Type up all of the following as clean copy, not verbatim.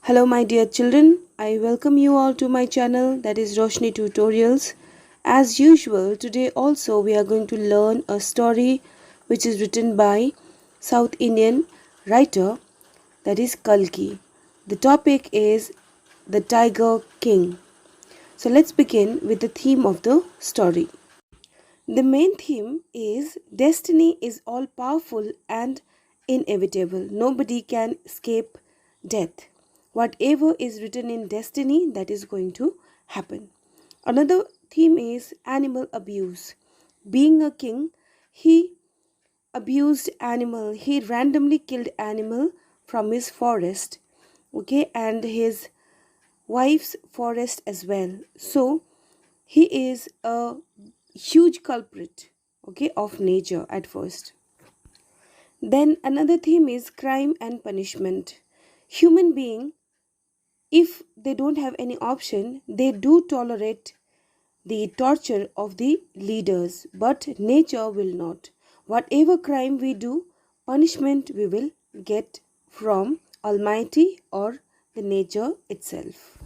Hello my dear children, I welcome you all to my channel, that is Roshni Tutorials. As usual, today also we are going to learn a story which is written by South Indian writer, that is Kalki. The topic is the Tiger King. So let's begin with the theme of the story. The main theme is destiny is all powerful and inevitable. Nobody can escape death. Whatever is written in destiny, that is going to happen. Another theme is animal abuse. Being a king, he abused animal. He randomly killed animal from his forest, okay, and his wife's forest as well. So he is a huge culprit, okay, of nature at first. Then another theme is crime and punishment. Human being, if they don't have any option, they do tolerate the torture of the leaders, but nature will not. Whatever crime we do, punishment we will get from Almighty or the nature itself.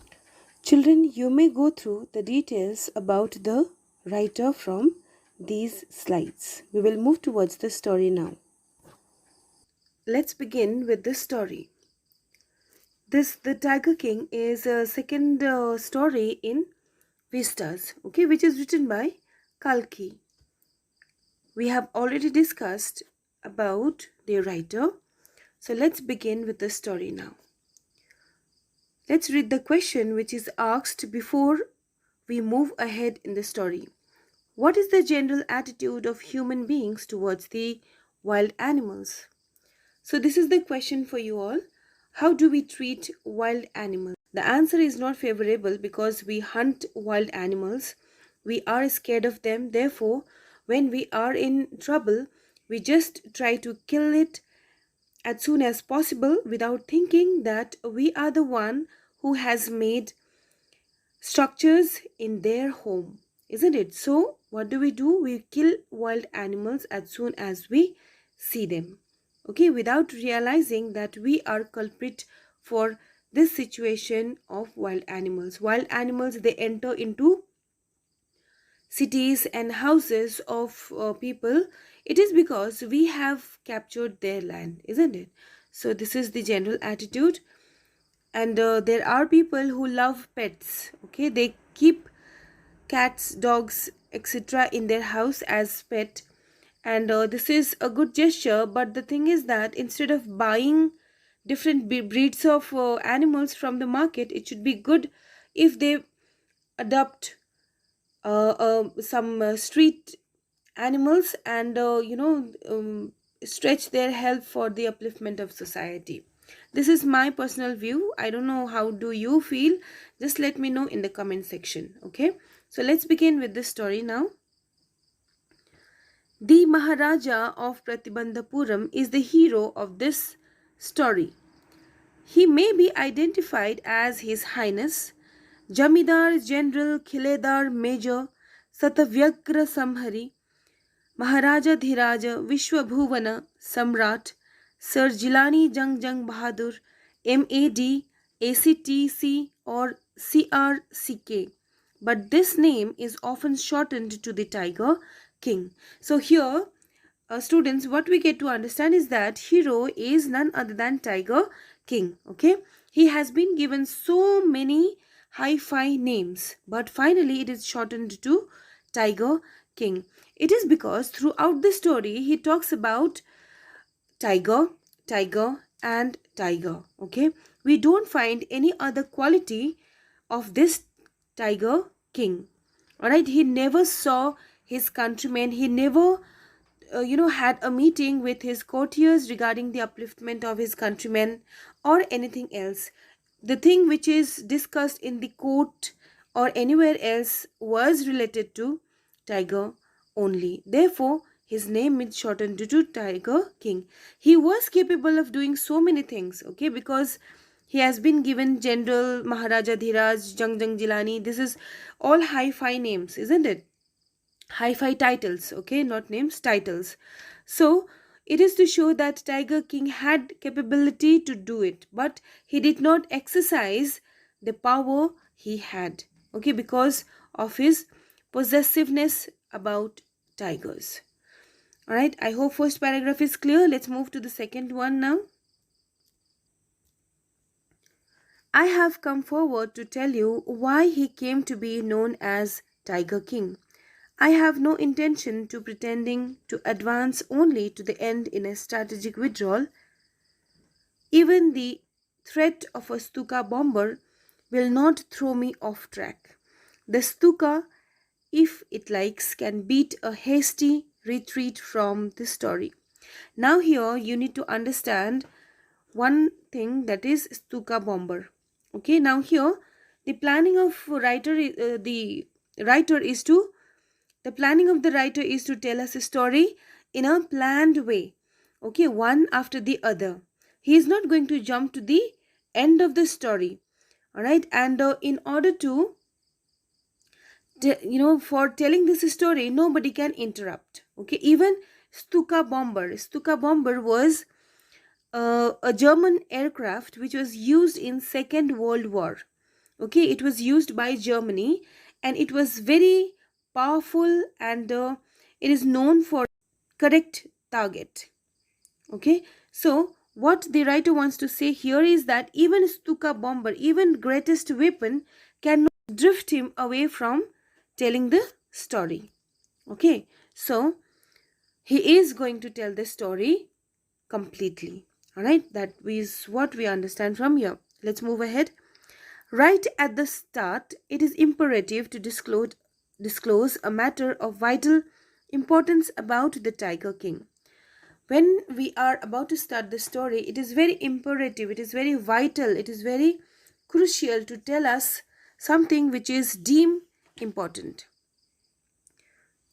Children, you may go through the details about the writer from these slides. We will move towards the story now. Let's begin with the story. The Tiger King is a second story in Vistas, okay, which is written by Kalki. We have already discussed about the writer. So let's begin with the story now. Let's read the question which is asked before we move ahead in the story. What is the general attitude of human beings towards the wild animals? So this is the question for you all. How do we treat wild animals? The answer is not favorable because we hunt wild animals. We are scared of them. Therefore, when we are in trouble, we just try to kill it as soon as possible without thinking that we are the one who has made structures in their home, isn't it? So what do? We kill wild animals as soon as we see them, okay, without realizing that we are culprit for this situation of wild animals. Wild animals, they enter into cities and houses of people. It is because we have captured their land, isn't it? So this is the general attitude. And there are people who love pets, okay, they keep cats, dogs, etc. in their house as pet. And this is a good gesture, but the thing is that instead of buying different breeds of animals from the market, it should be good if they adopt some street animals and stretch their help for the upliftment of society. This is my personal view. I don't know how do you feel. Just let me know in the comment section, okay? So let's begin with the story now. The Maharaja of Pratibhandapuram is the hero of this story. He may be identified as His Highness Jamidar General Khiledar Major Satavyagra Samhari Maharaja Dhiraja Vishwabhuvana Samrat Sir Jilani Jang Jang Bahadur MAD ACTC or CRCK, but this name is often shortened to the Tiger King. So here, students, what we get to understand is that hero is none other than Tiger King, okay? He has been given so many hi-fi names, but finally it is shortened to Tiger King. It is because throughout the story he talks about tiger, tiger and tiger, okay? We don't find any other quality of this Tiger King, all right? He never saw his countrymen. He never had a meeting with his courtiers regarding the upliftment of his countrymen or anything else. The thing which is discussed in the court or anywhere else was related to Tiger only. Therefore, his name is shortened to Tiger King. He was capable of doing so many things, okay, because he has been given General, Maharaja Dhiraj, Jang Jang Jilani. This is all hi-fi names, isn't it? Hi-fi titles, okay, not names, titles. So it is to show that Tiger King had capability to do it, but he did not exercise the power he had, okay, because of his possessiveness about tigers. All right, I hope first paragraph is clear. Let's move to the second one now. I have come forward to tell you why he came to be known as Tiger King. I have no intention to pretending to advance only to the end in a strategic withdrawal. Even the threat of a Stuka bomber will not throw me off track. The Stuka, if it likes, can beat a hasty retreat from the story. Now here you need to understand one thing, that is Stuka bomber. Okay, now here the planning of writer is to the planning of the writer is to tell us a story in a planned way, okay, one after the other. He is not going to jump to the end of the story, all right, and in order to for telling this story nobody can interrupt, okay. Even Stuka bomber was a German aircraft which was used in Second World War. Okay, it was used by Germany and it was very powerful, and it is known for correct target. Okay, so what the writer wants to say here is that even Stuka bomber, even greatest weapon, cannot drift him away from telling the story. Okay, so he is going to tell the story completely. All right, that is what we understand from here. Let's move ahead. Right at the start, it is imperative to disclose a matter of vital importance about the Tiger King. When we are about to start the story, it is very imperative, it is very vital, it is very crucial to tell us something which is deemed important.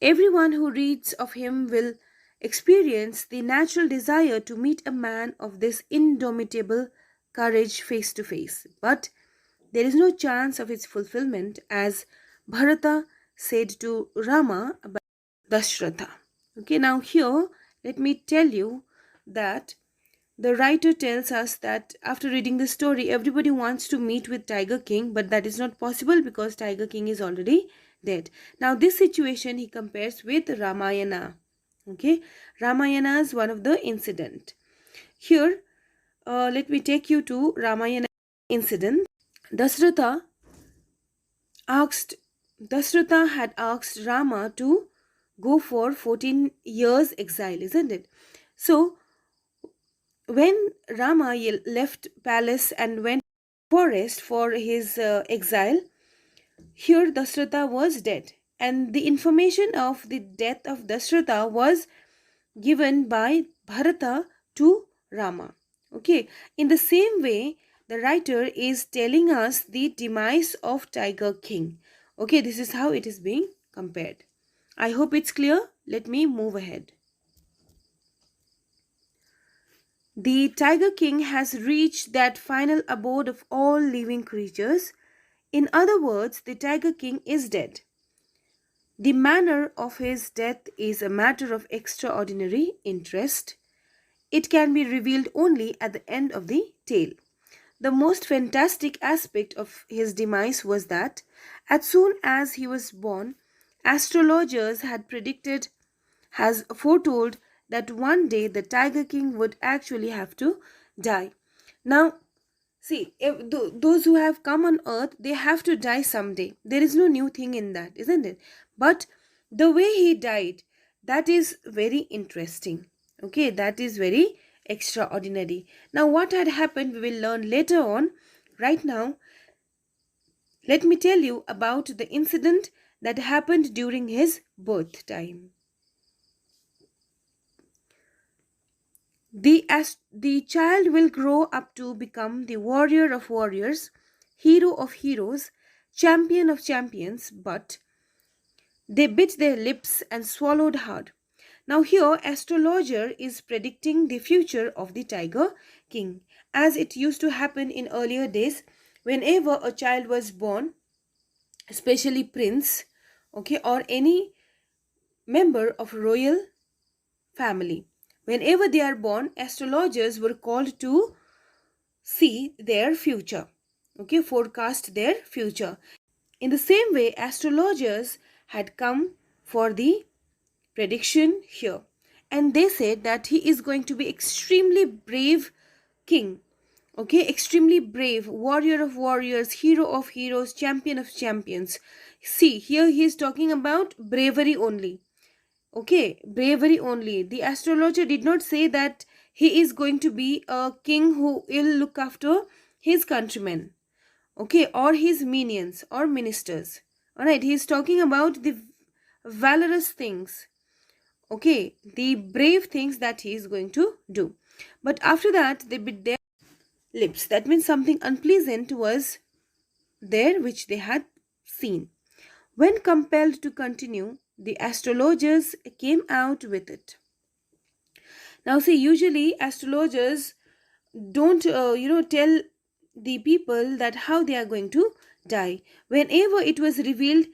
Everyone who reads of him will experience the natural desire to meet a man of this indomitable courage face to face. But there is no chance of its fulfillment, as Bharata said to Rama about Dashratha. Okay, now here let me tell you that the writer tells us that after reading the story, everybody wants to meet with Tiger King, but that is not possible because Tiger King is already dead. Now, this situation he compares with Ramayana. Okay, Ramayana is one of the incident. Here, let me take you to Ramayana incident. Dasratha had asked Rama to go for 14 years exile, isn't it? So when Rama left palace and went forest for his exile, here Dasratha was dead, and the information of the death of Dasratha was given by Bharata to Rama. Okay, in the same way, the writer is telling us the demise of Tiger King. Okay, this is how it is being compared. I hope it's clear. Let me move ahead. The Tiger King has reached that final abode of all living creatures. In other words, the Tiger King is dead. The manner of his death is a matter of extraordinary interest. It can be revealed only at the end of the tale. The most fantastic aspect of his demise was that, as soon as he was born, astrologers has foretold that one day the Tiger King would actually have to die. Now, see, those who have come on earth, they have to die someday. There is no new thing in that, isn't it? But the way he died, that is very interesting. Okay, that is very extraordinary. Now, what had happened, we will learn later on. Right now, let me tell you about the incident that happened during his birth time. The child will grow up to become the warrior of warriors, hero of heroes, champion of champions, but they bit their lips and swallowed hard. Now here, astrologer is predicting the future of the Tiger King. As it used to happen in earlier days, whenever a child was born, especially prince, okay, or any member of royal family, Whenever they are born, astrologers were called to see their future, okay, forecast their future. In the same way, astrologers had come for the prediction here, and they said that he is going to be extremely brave king, okay, extremely brave, warrior of warriors, hero of heroes, champion of champions. See, here he is talking about bravery only. Okay, bravery only. The astrologer did not say that he is going to be a king who will look after his countrymen, okay, or his minions or ministers. All right, he is talking about the valorous things, okay, the brave things that he is going to do. But after that, they bit their lips. That means something unpleasant was there which they had seen. When compelled to continue, the astrologers came out with it. Now, see, usually astrologers don't, tell the people that how they are going to die. Whenever it was revealed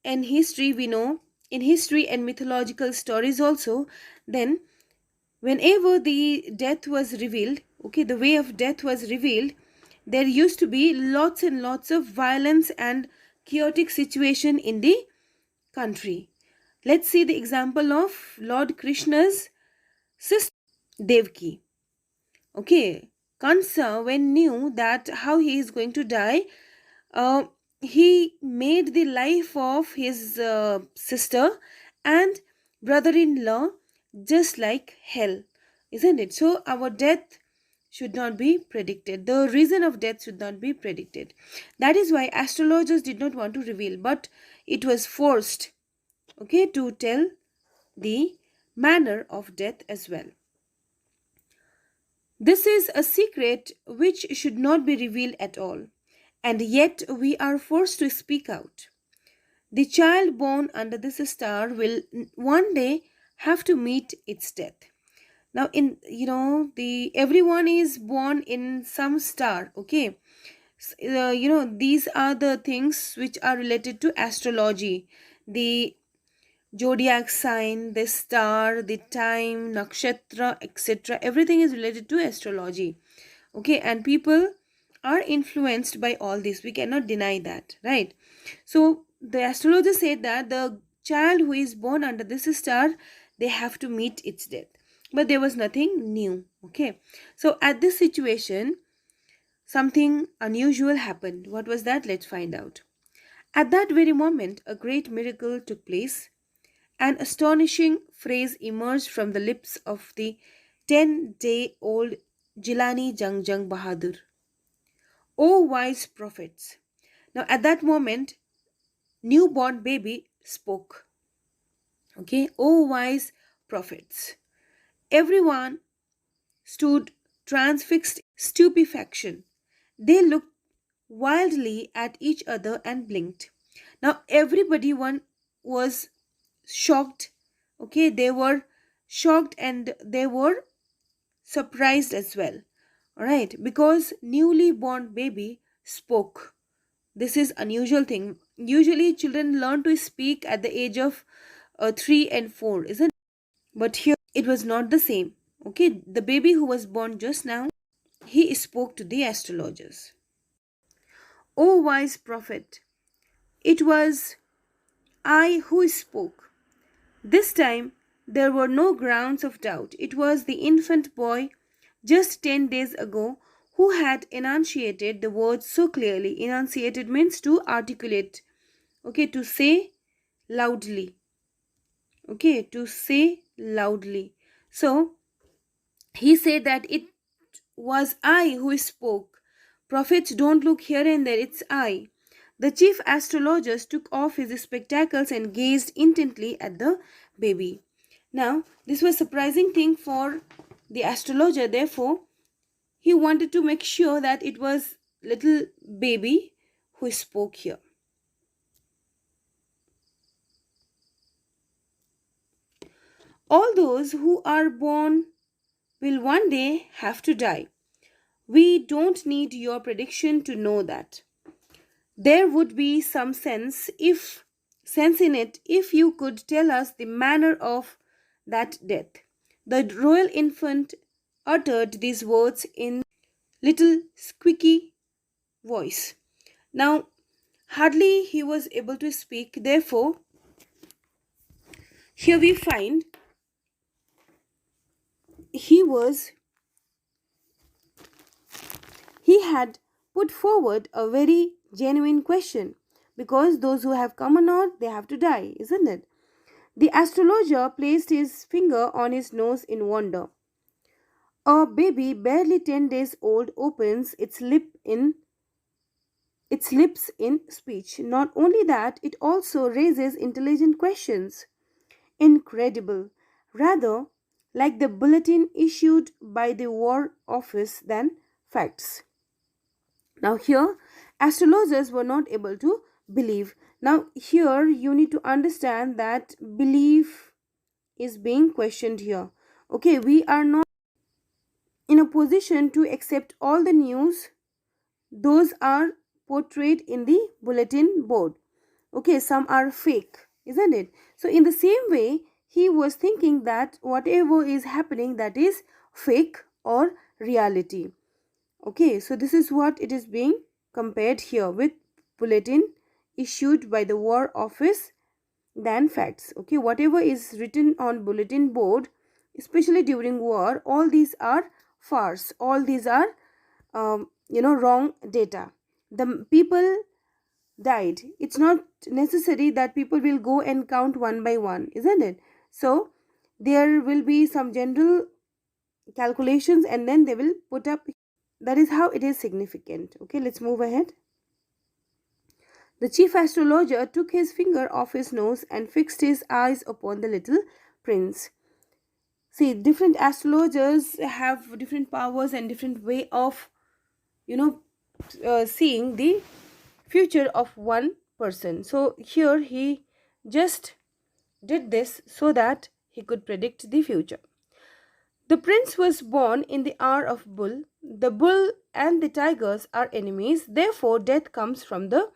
in history, we know in history and mythological stories also, then whenever the death was revealed, okay, the way of death was revealed, there used to be lots and lots of violence and chaotic situation in the country. Let's see the example of Lord Krishna's sister Devki. Okay, Kansa, when knew that how he is going to die, uh, he made the life of his sister and brother-in-law just like hell, isn't it? So our death should not be predicted. The reason of death should not be predicted. That is why astrologers did not want to reveal, but it was forced, okay, to tell the manner of death as well. This is a secret which should not be revealed at all, and yet we are forced to speak out. The child born under this star will one day have to meet its death. Now, in the everyone is born in some star, okay. These are the things which are related to astrology. The zodiac sign, the star, the time, nakshatra, etc. Everything is related to astrology. Okay, and people are influenced by all this. We cannot deny that, right? So the astrologer said that the child who is born under this star, they have to meet its death. But there was nothing new. Okay, so at this situation, something unusual happened. What was that? Let's find out. At that very moment, a great miracle took place. An astonishing phrase emerged from the lips of the 10-day-old Jilani Jangjang Bahadur. O wise prophets! Now, at that moment, newborn baby spoke. Okay, O wise prophets! Everyone stood transfixed stupefaction. They looked wildly at each other and blinked. Now, everybody one was shocked. Okay, they were shocked and they were surprised as well. All right, because newly born baby spoke. This is unusual thing. Usually children learn to speak at the age of 3 and 4, isn't it? But here it was not the same. Okay, the baby who was born just now, he spoke to the astrologers. O wise prophet, it was I who spoke. This time there were no grounds of doubt. It was the infant boy just 10 days ago who had enunciated the words so clearly. Enunciated means to articulate, okay, to say loudly, okay, to say loudly. So he said that it was I who spoke. Prophets don't look here and there, it's I. The chief astrologers took off his spectacles and gazed intently at the baby. Now, this was a surprising thing for the astrologer. Therefore, he wanted to make sure that it was little baby who spoke here. All those who are born will one day have to die. We don't need your prediction to know that. There would be some sense in it if you could tell us the manner of that death. The royal infant uttered these words in little squeaky voice. Now, hardly he was able to speak, therefore, here we find he was he had put forward a very genuine question, because those who have come on earth, they have to die, isn't it? The astrologer placed his finger on his nose in wonder. A baby barely 10 days old opens its lips in speech. Not only that, it also raises intelligent questions. Incredible. Rather like the bulletin issued by the War Office than facts. Now, here, astrologers were not able to believe. Now, here, you need to understand that belief is being questioned here. Okay, we are not in a position to accept all the news, those are portrayed in the bulletin board. Okay, some are fake, isn't it? So, in the same way, he was thinking that whatever is happening, that is fake or reality. Okay, so this is what it is being compared here with bulletin issued by the War Office than facts. Okay, whatever is written on bulletin board, especially during war, all these are farce, all these are wrong data. The people died. It's not necessary that people will go and count one by one, isn't it? So there will be some general calculations and then they will put up. That is how it is significant. Okay, let's move ahead. The chief astrologer took his finger off his nose and fixed his eyes upon the little prince. See, different astrologers have different powers and different way of, seeing the future of one person. So here he just did this so that he could predict the future. The prince was born in the hour of bull. The bull and the tigers are enemies, therefore death comes from the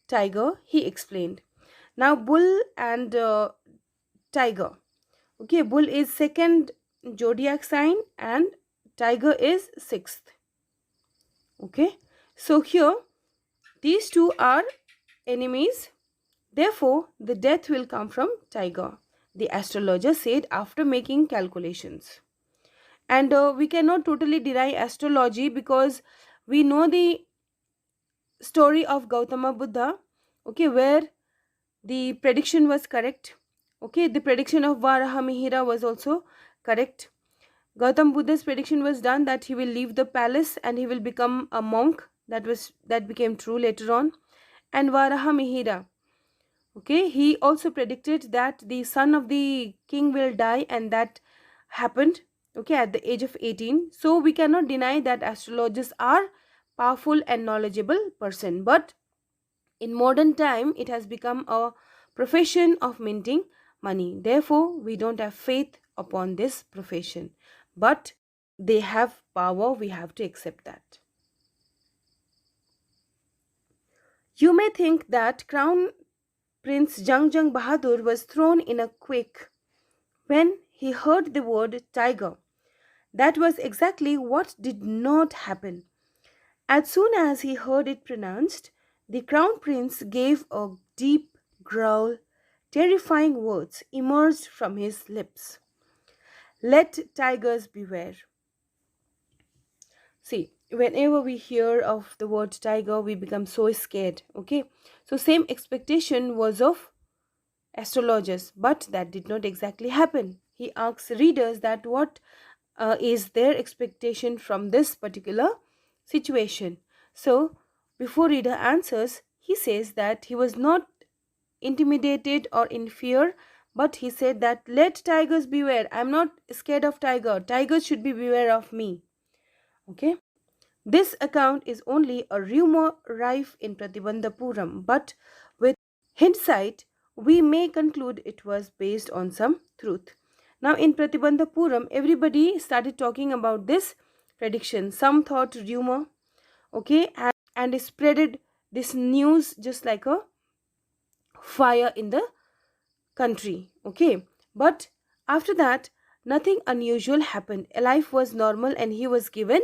tiger, he explained. Now, bull and tiger. Okay, bull is second zodiac sign and tiger is sixth. Okay, so here these two are enemies, therefore the death will come from tiger, the astrologer said after making calculations. And we cannot totally deny astrology because we know the story of Gautama Buddha, okay, where the prediction was correct. Okay, the prediction of Varahamihira was also correct. Gautam Buddha's prediction was done that he will leave the palace and he will become a monk. That became true later on. And Varahamihira, okay, he also predicted that the son of the king will die, and that happened, okay, at the age of 18. So we cannot deny that astrologers are powerful and knowledgeable person, but in modern time it has become a profession of minting money. Therefore we don't have faith upon this profession, but they have power, we have to accept that. You may think that Crown Prince Jangjang Bahadur was thrown in a quake when he heard the word tiger. That was exactly what did not happen. As soon as he heard it pronounced, the crown prince gave a deep growl. Terrifying words emerged from his lips. Let tigers beware. See, whenever we hear of the word tiger, we become so scared. Okay, so same expectation was of astrologers, but that did not exactly happen. He asks readers that what is their expectation from this particular situation. So before reader answers, he says that he was not intimidated or in fear, but he said that let tigers beware. I'm not scared of tiger. Tigers should be beware of me. Okay. This account is only a rumor rife in Pratibhandapuram, but with hindsight, we may conclude it was based on some truth. Now, in Pratibhandapuram, everybody started talking about this prediction. Some thought rumor, okay, and spreaded this news just like a fire in the country, okay. But after that, nothing unusual happened. Life was normal and he was given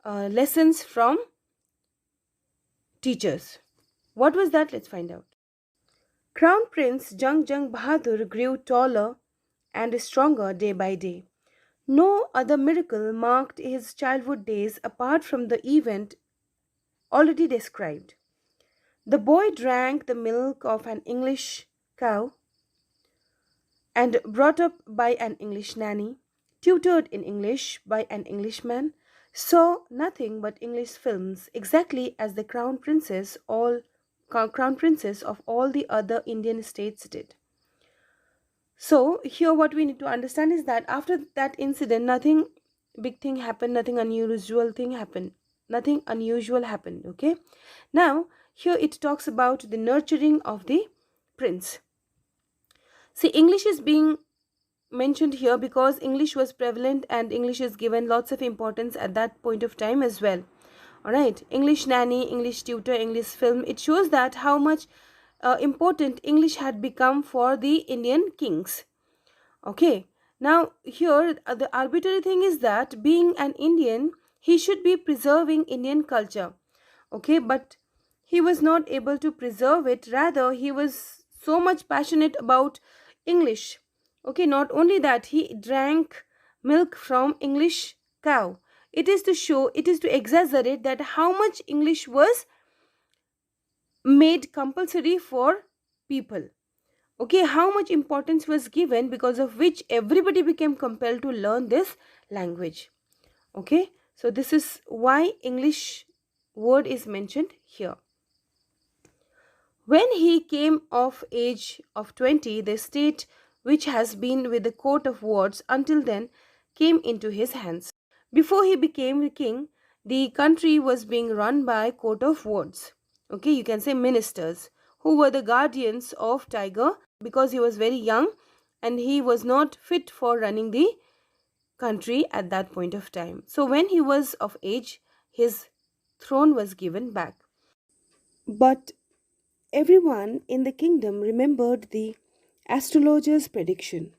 lessons from teachers. What was that? Let's find out. Crown Prince Jung Jung Bahadur grew taller and stronger day by day. No other miracle marked his childhood days apart from the event already described. The boy drank the milk of an English cow and brought up by an English nanny, tutored in English by an Englishman, saw nothing but English films, exactly as the crown princes of all the other Indian states did. So here what we need to understand is that after that incident, nothing big thing happened, nothing unusual thing happened, nothing unusual happened. Okay. Now here it talks about the nurturing of the prince. See, English is being mentioned here because English was prevalent and English is given lots of importance at that point of time as well. Alright, English nanny, English tutor, English film, it shows that how much important English had become for the Indian kings. Okay, now here the arbitrary thing is that being an Indian, he should be preserving Indian culture. Okay, but he was not able to preserve it, rather he was so much passionate about English. Okay, not only that, he drank milk from English cow. It is to show, it is to exaggerate that how much English was made compulsory for people. Okay, how much importance was given, because of which everybody became compelled to learn this language. Okay, so this is why English word is mentioned here. When he came of age of 20, the state which has been with the court of wards until then came into his hands. Before he became king, the country was being run by court of wards. Okay, you can say ministers, who were the guardians of tiger, because he was very young and he was not fit for running the country at that point of time. So when he was of age, his throne was given back. But everyone in the kingdom remembered the astrologers' prediction.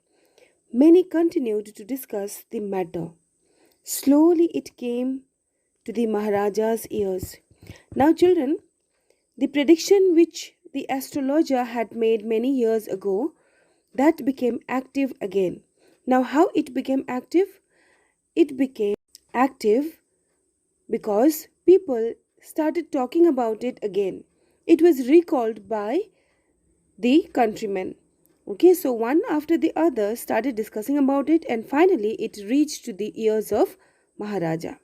Many continued to discuss the matter. Slowly it came to the Maharaja's ears. Now, children, the prediction which the astrologer had made many years ago, that became active again. Now, how it became active? It became active because people started talking about it again. It was recalled by the countrymen. Okay, so one after the other started discussing about it, and finally it reached to the ears of Maharaja.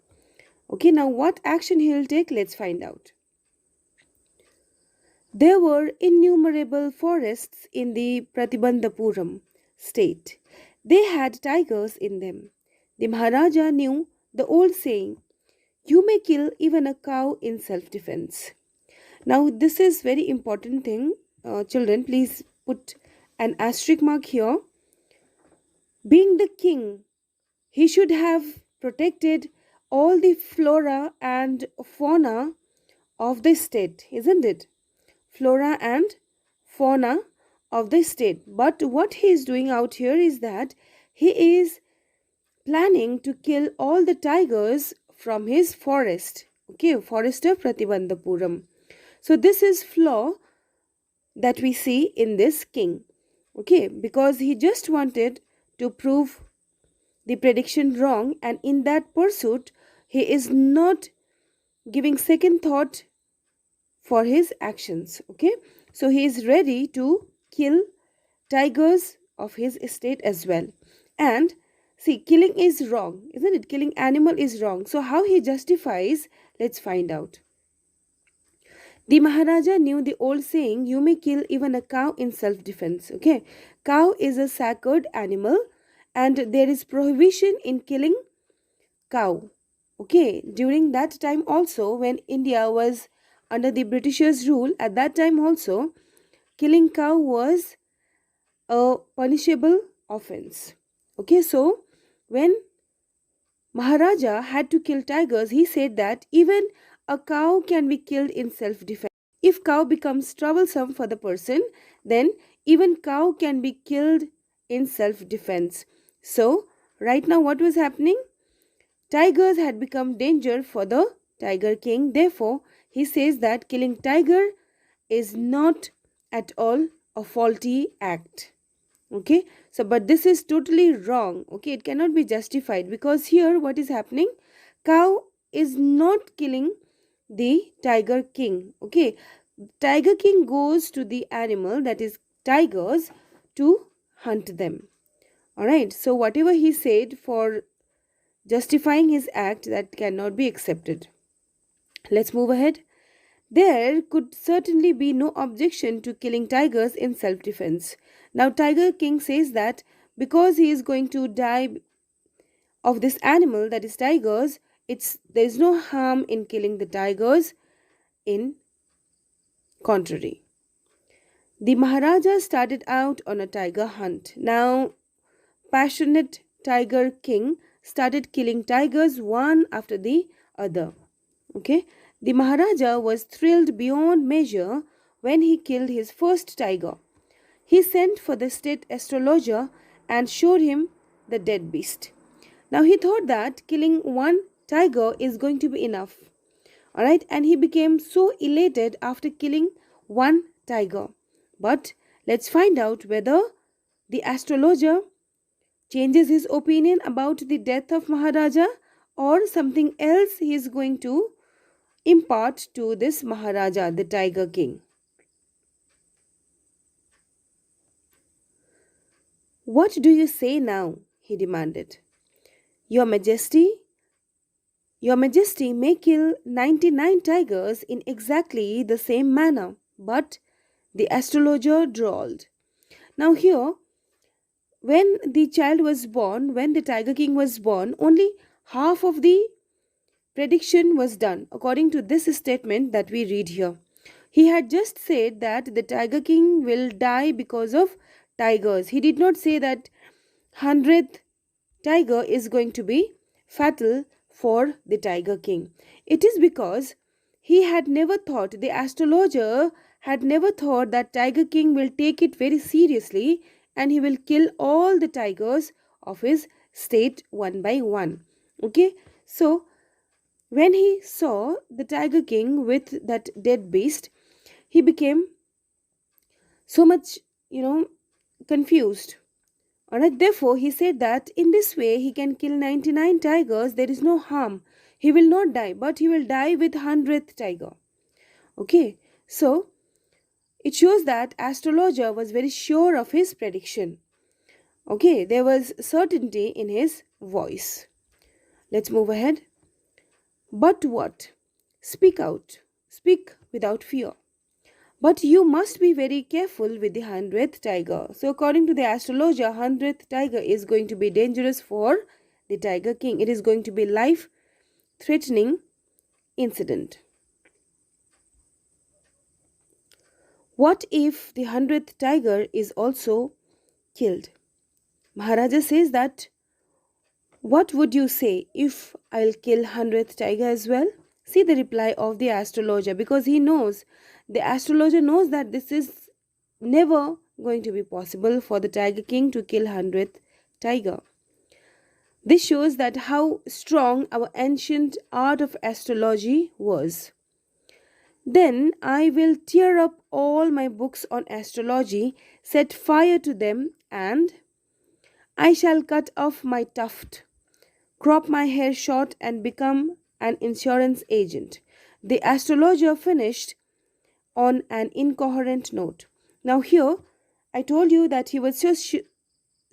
Okay, now what action he will take, let's find out. There were innumerable forests in the Pratibhandapuram state. They had tigers in them. The Maharaja knew the old saying, "You may kill even a cow in self-defense." Now, this is very important thing. Children, please put an asterisk mark here. Being the king, he should have protected all the flora and fauna of the state, isn't it? Flora and fauna of the state. But what he is doing out here is that he is planning to kill all the tigers from his forest. Okay, forest of Pratibhandapuram. So this is flaw that we see in this king. Okay, because he just wanted to prove the prediction wrong, and in that pursuit he is not giving second thought for his actions. Okay, so he is ready to kill tigers of his estate as well. And see, killing is wrong, isn't it? Killing animal is wrong. So how he justifies, let's find out. The Maharaja knew the old saying, "You may kill even a cow in self-defense." Okay, cow is a sacred animal and there is prohibition in killing cow. Okay, during that time also, when India was under the Britishers' rule, at that time also, killing cow was a punishable offense. Okay, so when Maharaja had to kill tigers, he said that even a cow can be killed in self-defense. If cow becomes troublesome for the person, then even cow can be killed in self-defense. So right now what was happening? Tigers had become danger for the Tiger King. Therefore, he says that killing tiger is not at all a faulty act. Okay, so but this is totally wrong. Okay, it cannot be justified, because here what is happening? Cow is not killing the Tiger King. Okay, Tiger King goes to the animal, that is tigers, to hunt them. Alright, so whatever he said for justifying his act, that cannot be accepted. Let's move ahead. There could certainly be no objection to killing tigers in self-defense. Now Tiger King says that because he is going to die of this animal, that is tigers, there is no harm in killing the tigers. In contrary, the Maharaja started out on a tiger hunt. Now passionate Tiger King started killing tigers one after the other. Okay, the Maharaja was thrilled beyond measure when he killed his first tiger. He sent for the state astrologer and showed him the dead beast. Now he thought that killing one tiger is going to be enough. Alright, and he became so elated after killing one tiger. But let's find out whether the astrologer changes his opinion about the death of Maharaja, or something else he is going to impart to this Maharaja, the Tiger King. What do you say now? He demanded. Your Majesty may kill 99 tigers in exactly the same manner, but the astrologer drawled. Now here, when the child was born, when the Tiger King was born, only half of the prediction was done according to this statement that we read here. He had just said that the Tiger King will die because of tigers. He did not say that 100th tiger is going to be fatal for the Tiger King. It is because he had never thought, the astrologer had never thought, that Tiger King will take it very seriously and he will kill all the tigers of his state one by one. Okay, so when he saw the Tiger King with that dead beast, he became so much, confused. Alright, therefore he said that in this way he can kill 99 tigers, there is no harm. He will not die, but he will die with 100th tiger. Okay, so it shows that astrologer was very sure of his prediction. Okay, there was certainty in his voice. Let's move ahead. But what? Speak out. Speak without fear. But you must be very careful with the 100th tiger. So according to the astrologer, 100th tiger is going to be dangerous for the Tiger King. It is going to be life-threatening incident. What if the 100th tiger is also killed? Maharaja says that, what would you say if I'll kill 100th tiger as well? See the reply of the astrologer, because the astrologer knows that this is never going to be possible for the Tiger King to kill 100th tiger. This shows that how strong our ancient art of astrology was. Then I will tear up all my books on astrology, set fire to them, and I shall cut off my tuft, crop my hair short, and become an insurance agent. The astrologer finished on an incoherent note. Now here, I told you that he was just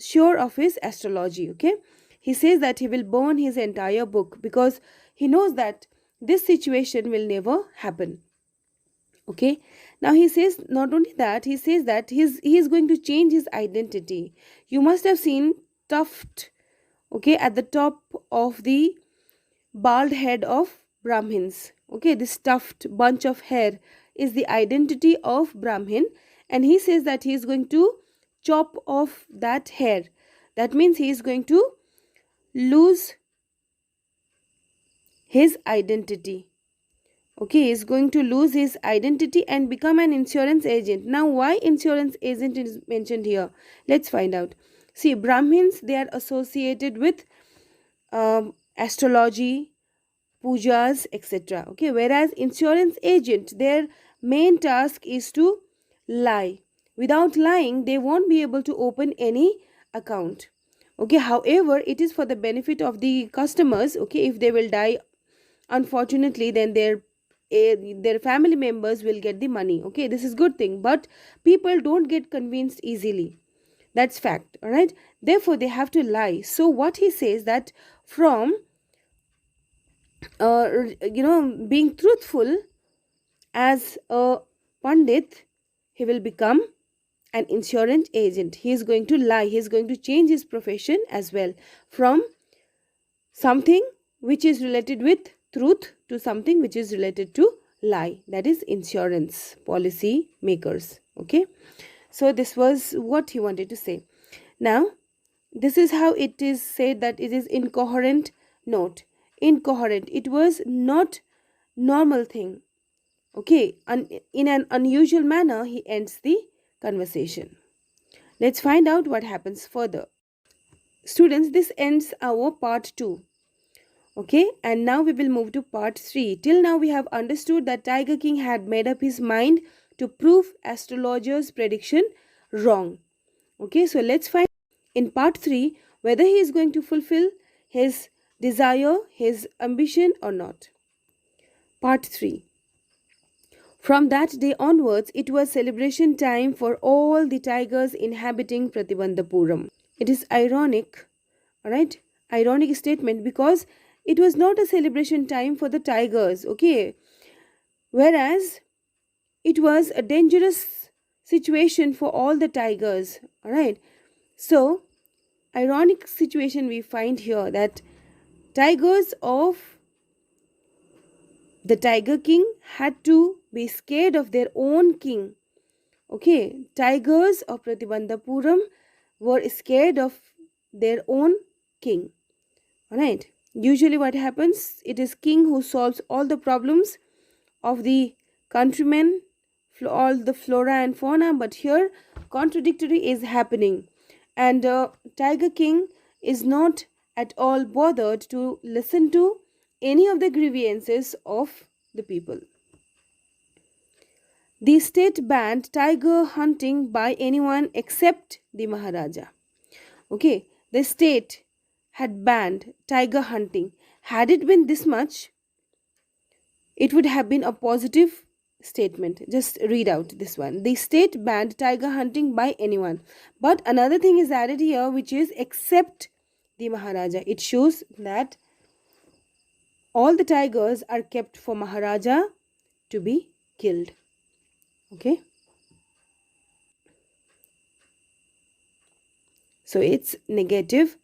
sure of his astrology, okay? He says that he will burn his entire book because he knows that this situation will never happen. Okay, now he says not only that, he says that he is going to change his identity. You must have seen tuft, okay, at the top of the bald head of Brahmins. Okay, this stuffed bunch of hair is the identity of Brahmin, and he says that he is going to chop off that hair. That means he is going to lose his identity. Okay, he is going to lose his identity and become an insurance agent. Now, why insurance agent is mentioned here? Let's find out. See, Brahmins, they are associated with astrology, pujas, etc. Okay, whereas insurance agent, their main task is to lie. Without lying, they won't be able to open any account. Okay, however, it is for the benefit of the customers. Okay, if they will die unfortunately, then their family members will get the money. Okay, this is good thing, but people don't get convinced easily. That's fact. All right, therefore they have to lie. So what he says that from being truthful as a pandit, he will become an insurance agent. He is going to lie, he is going to change his profession as well, from something which is related with truth to something which is related to lie, that is insurance policy makers. Okay, so this was what he wanted to say. Now this is how it is said that it is incoherent. Note, incoherent, it was not normal thing. Okay, in an unusual manner he ends the conversation. Let's find out what happens further. Students, this ends our part 2. Okay, and now we will move to part 3. Till now we have understood that Tiger King had made up his mind to prove astrologers' prediction wrong. Okay, so let's find in part 3 whether he is going to fulfill his desire, his ambition or not. Part 3. From that day onwards, it was celebration time for all the tigers inhabiting Pratibhandapuram. It is ironic, alright, ironic statement, because it was not a celebration time for the tigers, okay, whereas it was a dangerous situation for all the tigers. All right, so ironic situation we find here, that tigers of the Tiger King had to be scared of their own king. Okay, tigers of Pratibhandapuram were scared of their own king. Alright, usually what happens, it is king who solves all the problems of the countrymen, all the flora and fauna, but here contradictory is happening, and Tiger King is not at all bothered to listen to any of the grievances of the people. The state banned tiger hunting by anyone except the Maharaja. Okay, the state had banned tiger hunting. Had it been this much, it would have been a positive statement. Just read out this one. The state banned tiger hunting by anyone. But another thing is added here, which is except the Maharaja. It shows that all the tigers are kept for Maharaja to be killed. Okay. So it's negative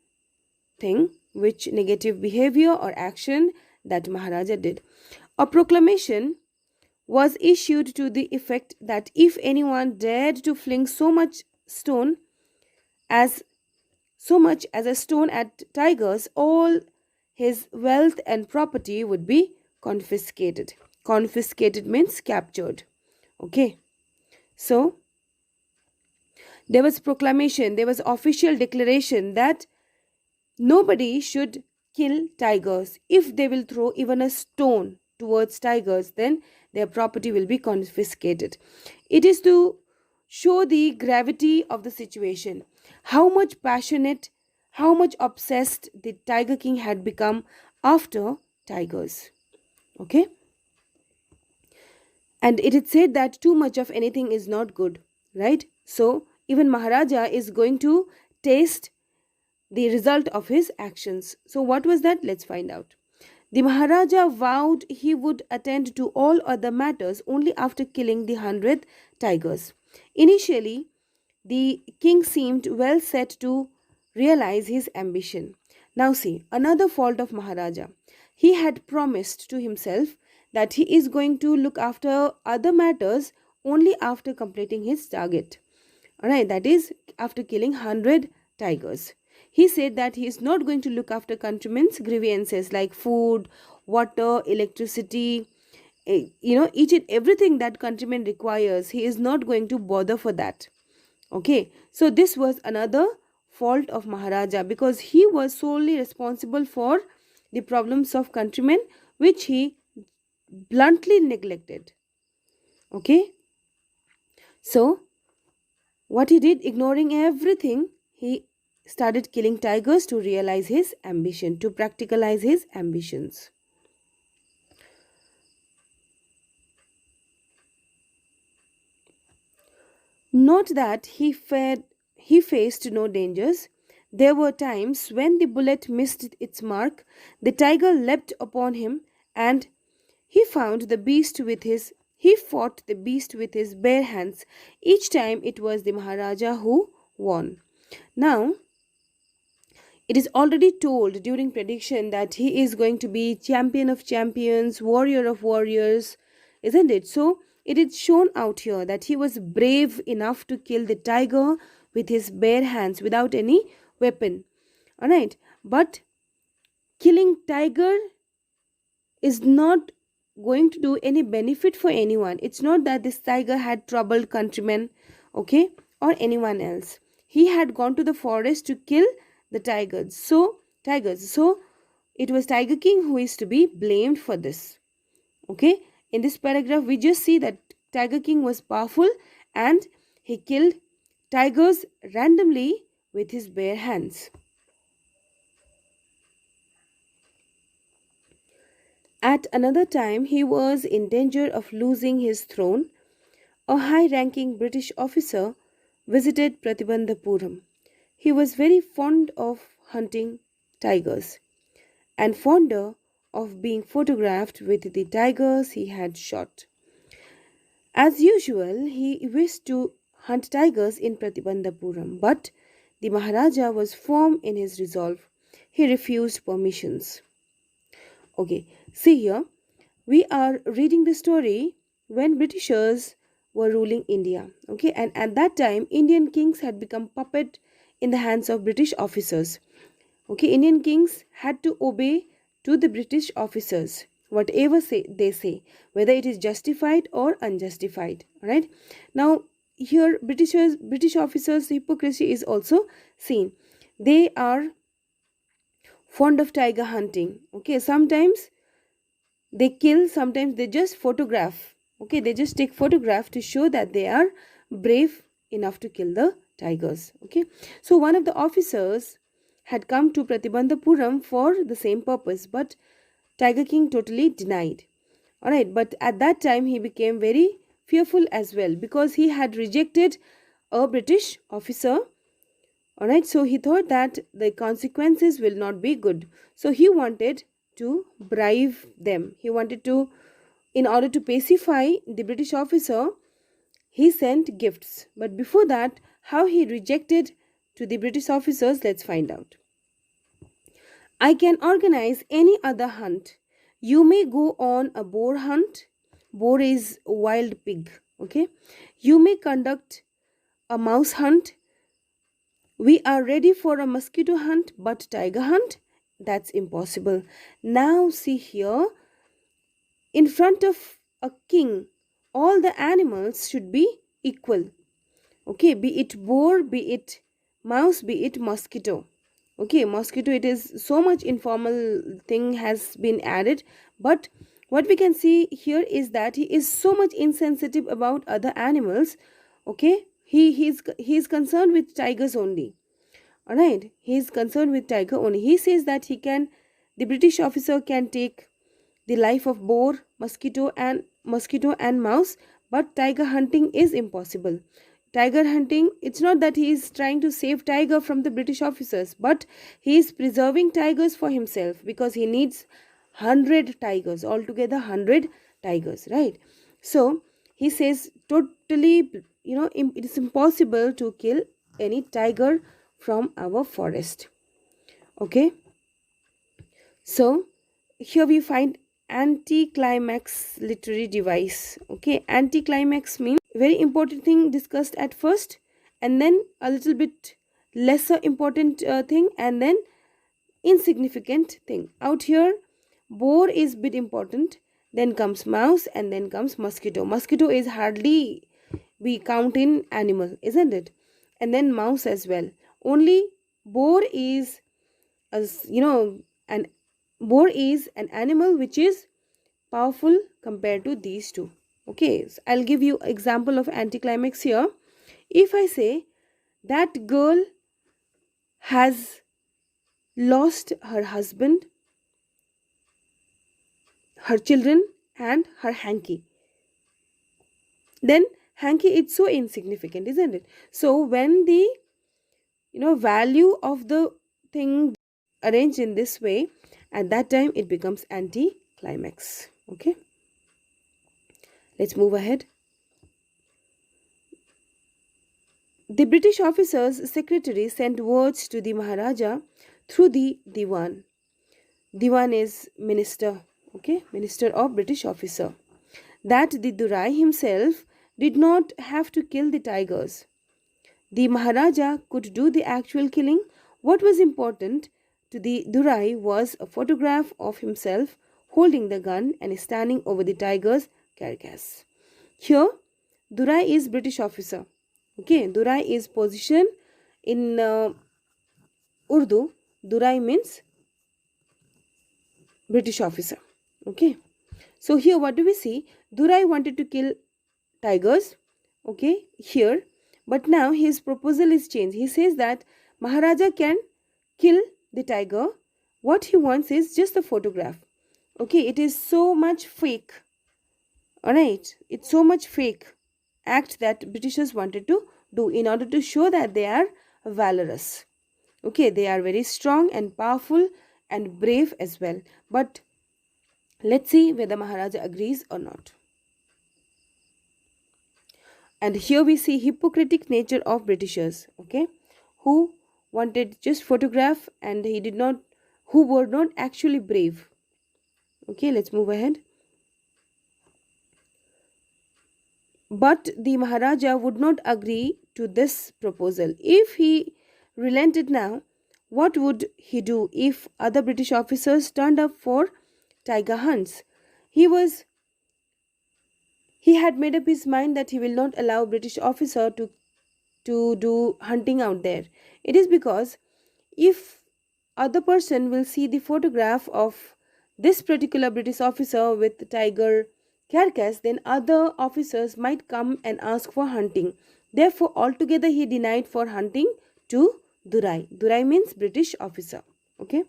thing, which negative behavior or action that Maharaja did. A proclamation was issued to the effect that if anyone dared to fling so much as a stone at tigers, all his wealth and property would be confiscated. Confiscated means captured. Okay, so there was proclamation, there was official declaration that nobody should kill tigers. If they will throw even a stone towards tigers, then their property will be confiscated. It is to show the gravity of the situation, how much passionate, how much obsessed the Tiger King had become after tigers. Okay, and it is said that too much of anything is not good, right? So even Maharaja is going to taste the result of his actions. So what was that? Let's find out. The Maharaja vowed he would attend to all other matters only after killing the 100th tigers. Initially, the king seemed well set to realize his ambition. Now see, another fault of Maharaja. He had promised to himself that he is going to look after other matters only after completing his target. Alright, that is after killing 100 tigers. He said that he is not going to look after countrymen's grievances like food, water, electricity, each and everything that countrymen requires. He is not going to bother for that. Okay, so this was another fault of Maharaja, because he was solely responsible for the problems of countrymen, which he bluntly neglected. Okay, so what he did, ignoring everything, he started killing tigers to realize his ambition, to practicalize his ambitions. Not that he faced no dangers. There were times when the bullet missed its mark, the tiger leapt upon him, and he found the beast with his he fought the beast with his bare hands. Each time it was the Maharaja who won. Now, it is already told during prediction that he is going to be champion of champions, warrior of warriors, isn't it? So it is shown out here that he was brave enough to kill the tiger with his bare hands without any weapon. All right, but killing tiger is not going to do any benefit for anyone. It's not that this tiger had troubled countrymen, okay, or anyone else. He had gone to the forest to kill the tigers. So it was Tiger King who is to be blamed for this. Okay, in this paragraph, we just see that Tiger King was powerful and he killed tigers randomly with his bare hands. At another time, he was in danger of losing his throne. A high ranking British officer visited Pratibhandapuram. He was very fond of hunting tigers and fonder of being photographed with the tigers he had shot. As usual, he wished to hunt tigers in Pratibhandapuram, but the Maharaja was firm in his resolve. He refused permissions. Okay, see here, we are reading the story when Britishers were ruling India. Okay, and at that time, Indian kings had become puppet in the hands of British officers. Okay, Indian kings had to obey to the British officers, whatever they say, whether it is justified or unjustified. Right now, here British officers' hypocrisy is also seen. They are fond of tiger hunting. Okay, sometimes they kill, sometimes they just photograph. Okay, they just take photograph to show that they are brave enough to kill the tigers. Okay, so one of the officers had come to Pratibhandapuram for the same purpose, but Tiger King totally denied. Alright, but at that time he became very fearful as well, because he had rejected a British officer. Alright, so he thought that the consequences will not be good. So he wanted to bribe them. He wanted to, in order to pacify the British officer, he sent gifts. But before that, how he rejected to the British officers, let's find out. I can organize any other hunt. You may go on a boar hunt. Boar is wild pig. Okay. You may conduct a mouse hunt. We are ready for a mosquito hunt, but tiger hunt? That's impossible. Now see here, in front of a king, all the animals should be equal. Okay, be it boar, be it mouse, be it mosquito. Okay, mosquito, it is so much informal thing has been added, but what we can see here is that he is so much insensitive about other animals. Okay, he is concerned with tigers only. All right, he is concerned with tiger only. He says that the British officer can take the life of boar, mosquito and mouse, but tiger hunting is impossible. Tiger hunting, it's not that he is trying to save tiger from the British officers, but he is preserving tigers for himself, because he needs 100 tigers, altogether 100 tigers, right? So he says totally, it is impossible to kill any tiger from our forest. Okay, so here we find anti-climax literary device. Okay, anti-climax means very important thing discussed at first, and then a little bit lesser important thing, and then insignificant thing. Out here, boar is bit important, then comes mouse, and then comes mosquito. Mosquito is hardly we count in animal, isn't it? And then mouse as well. Only boar is, as you know, an boar is an animal which is powerful compared to these two. Okay, so I'll give you example of anticlimax here. If I say that girl has lost her husband, her children, and her hanky, then hanky is so insignificant, isn't it? So when the value of the thing arranged in this way, at that time it becomes anti-climax. Okay, let's move ahead. The British officer's secretary sent words to the Maharaja through the Diwan. Diwan is minister, okay, minister of British officer, that the Durai himself did not have to kill the tigers. The Maharaja could do the actual killing. What was important to the Durai was a photograph of himself holding the gun and standing over the tiger's carcass. Here, Durai is British officer. Okay, Durai is position in Urdu. Durai means British officer. Okay, so here what do we see? Durai wanted to kill tigers. Okay, here, but now his proposal is changed. He says that Maharaja can kill the tiger. What he wants is just a photograph. Okay, it is so much fake. Alright, it's so much fake act that Britishers wanted to do in order to show that they are valorous. Okay, they are very strong and powerful and brave as well. But let's see whether Maharaja agrees or not. And here we see hypocritic nature of Britishers, okay, who wanted just photograph and who were not actually brave. Okay, let's move ahead. But the Maharaja would not agree to this proposal. If he relented now, what would he do if other British officers turned up for tiger hunts? He had made up his mind that he will not allow British officer to do hunting out there. It is because if other person will see the photograph of this particular British officer with the tiger carcass, then other officers might come and ask for hunting. Therefore, altogether he denied for hunting to Durai. Durai means British officer. Okay.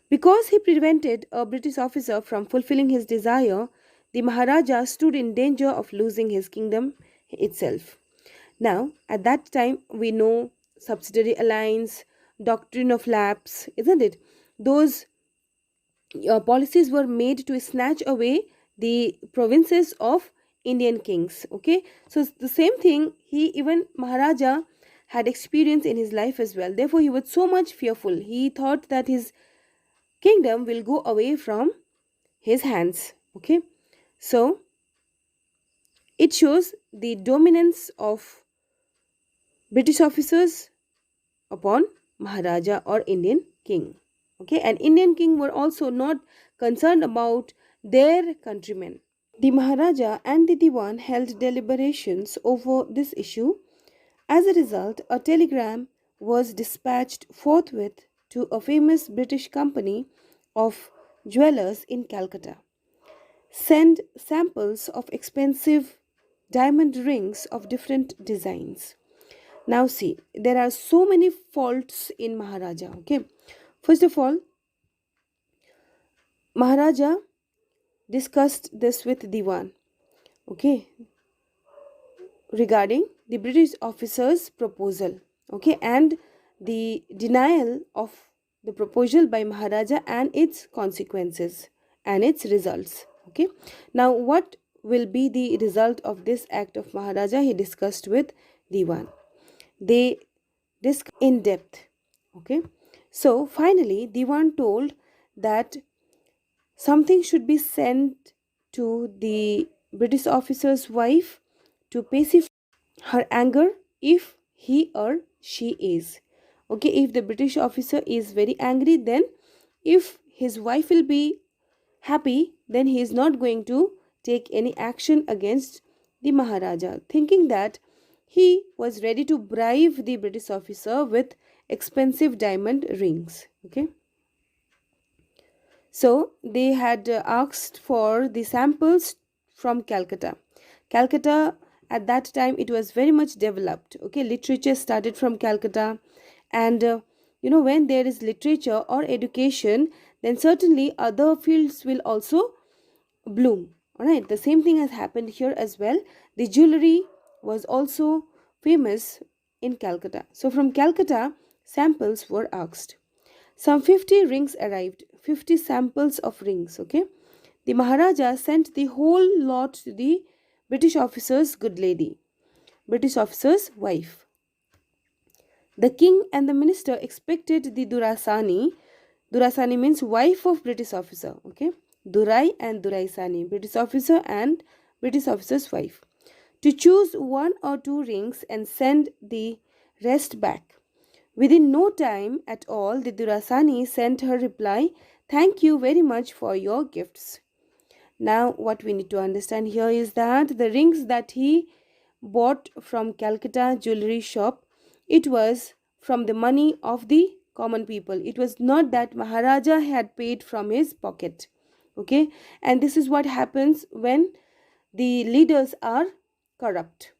Because he prevented a British officer from fulfilling his desire, the Maharaja stood in danger of losing his kingdom itself. Now, at that time, we know subsidiary alliance, doctrine of lapse, isn't it? Those policies were made to snatch away the provinces of Indian kings. Okay, so the same thing even Maharaja had experienced in his life as well. Therefore, he was so much fearful. He thought that his kingdom will go away from his hands. Okay, so it shows the dominance of British officers upon Maharaja or Indian king. Okay, and Indian king were also not concerned about their countrymen. The Maharaja and the Diwan held deliberations over this issue. As a result, a telegram was dispatched forthwith to a famous British company of jewelers in Calcutta. Send samples of expensive diamond rings of different designs. Now see, there are so many faults in Maharaja. Okay, first of all, Maharaja discussed this with Diwan. Okay, regarding the British officer's proposal. Okay, and the denial of the proposal by Maharaja and its consequences and its results. Okay, now what will be the result of this act of Maharaja? He discussed with Diwan. They discussed in depth. Okay, so finally Diwan told that something should be sent to the British officer's wife to pacify her anger if he or she is. Okay, if the British officer is very angry, then if his wife will be happy, then he is not going to take any action against the Maharaja, thinking that he was ready to bribe the British officer with expensive diamond rings. Okay, so they had asked for the samples from Calcutta. Calcutta, at that time, it was very much developed. Okay, literature started from Calcutta, and when there is literature or education, then certainly other fields will also bloom. All right, the same thing has happened here as well. The jewelry was also famous in Calcutta. So from Calcutta, samples were asked. Some 50 rings arrived, 50 samples of rings. Okay, the Maharaja sent the whole lot to the British officer's good lady, British officer's wife. The king and the minister expected the Durasani. Durasani means wife of British officer. Okay, Durai and Duraisani, British officer and British officer's wife, to choose one or two rings and send the rest back. Within no time at all, the Durasani sent her reply, "Thank you very much for your gifts." Now, what we need to understand here is that the rings that he bought from Calcutta jewelry shop, it was from the money of the common people. It was not that Maharaja had paid from his pocket. Okay, and this is what happens when the leaders are corrupt.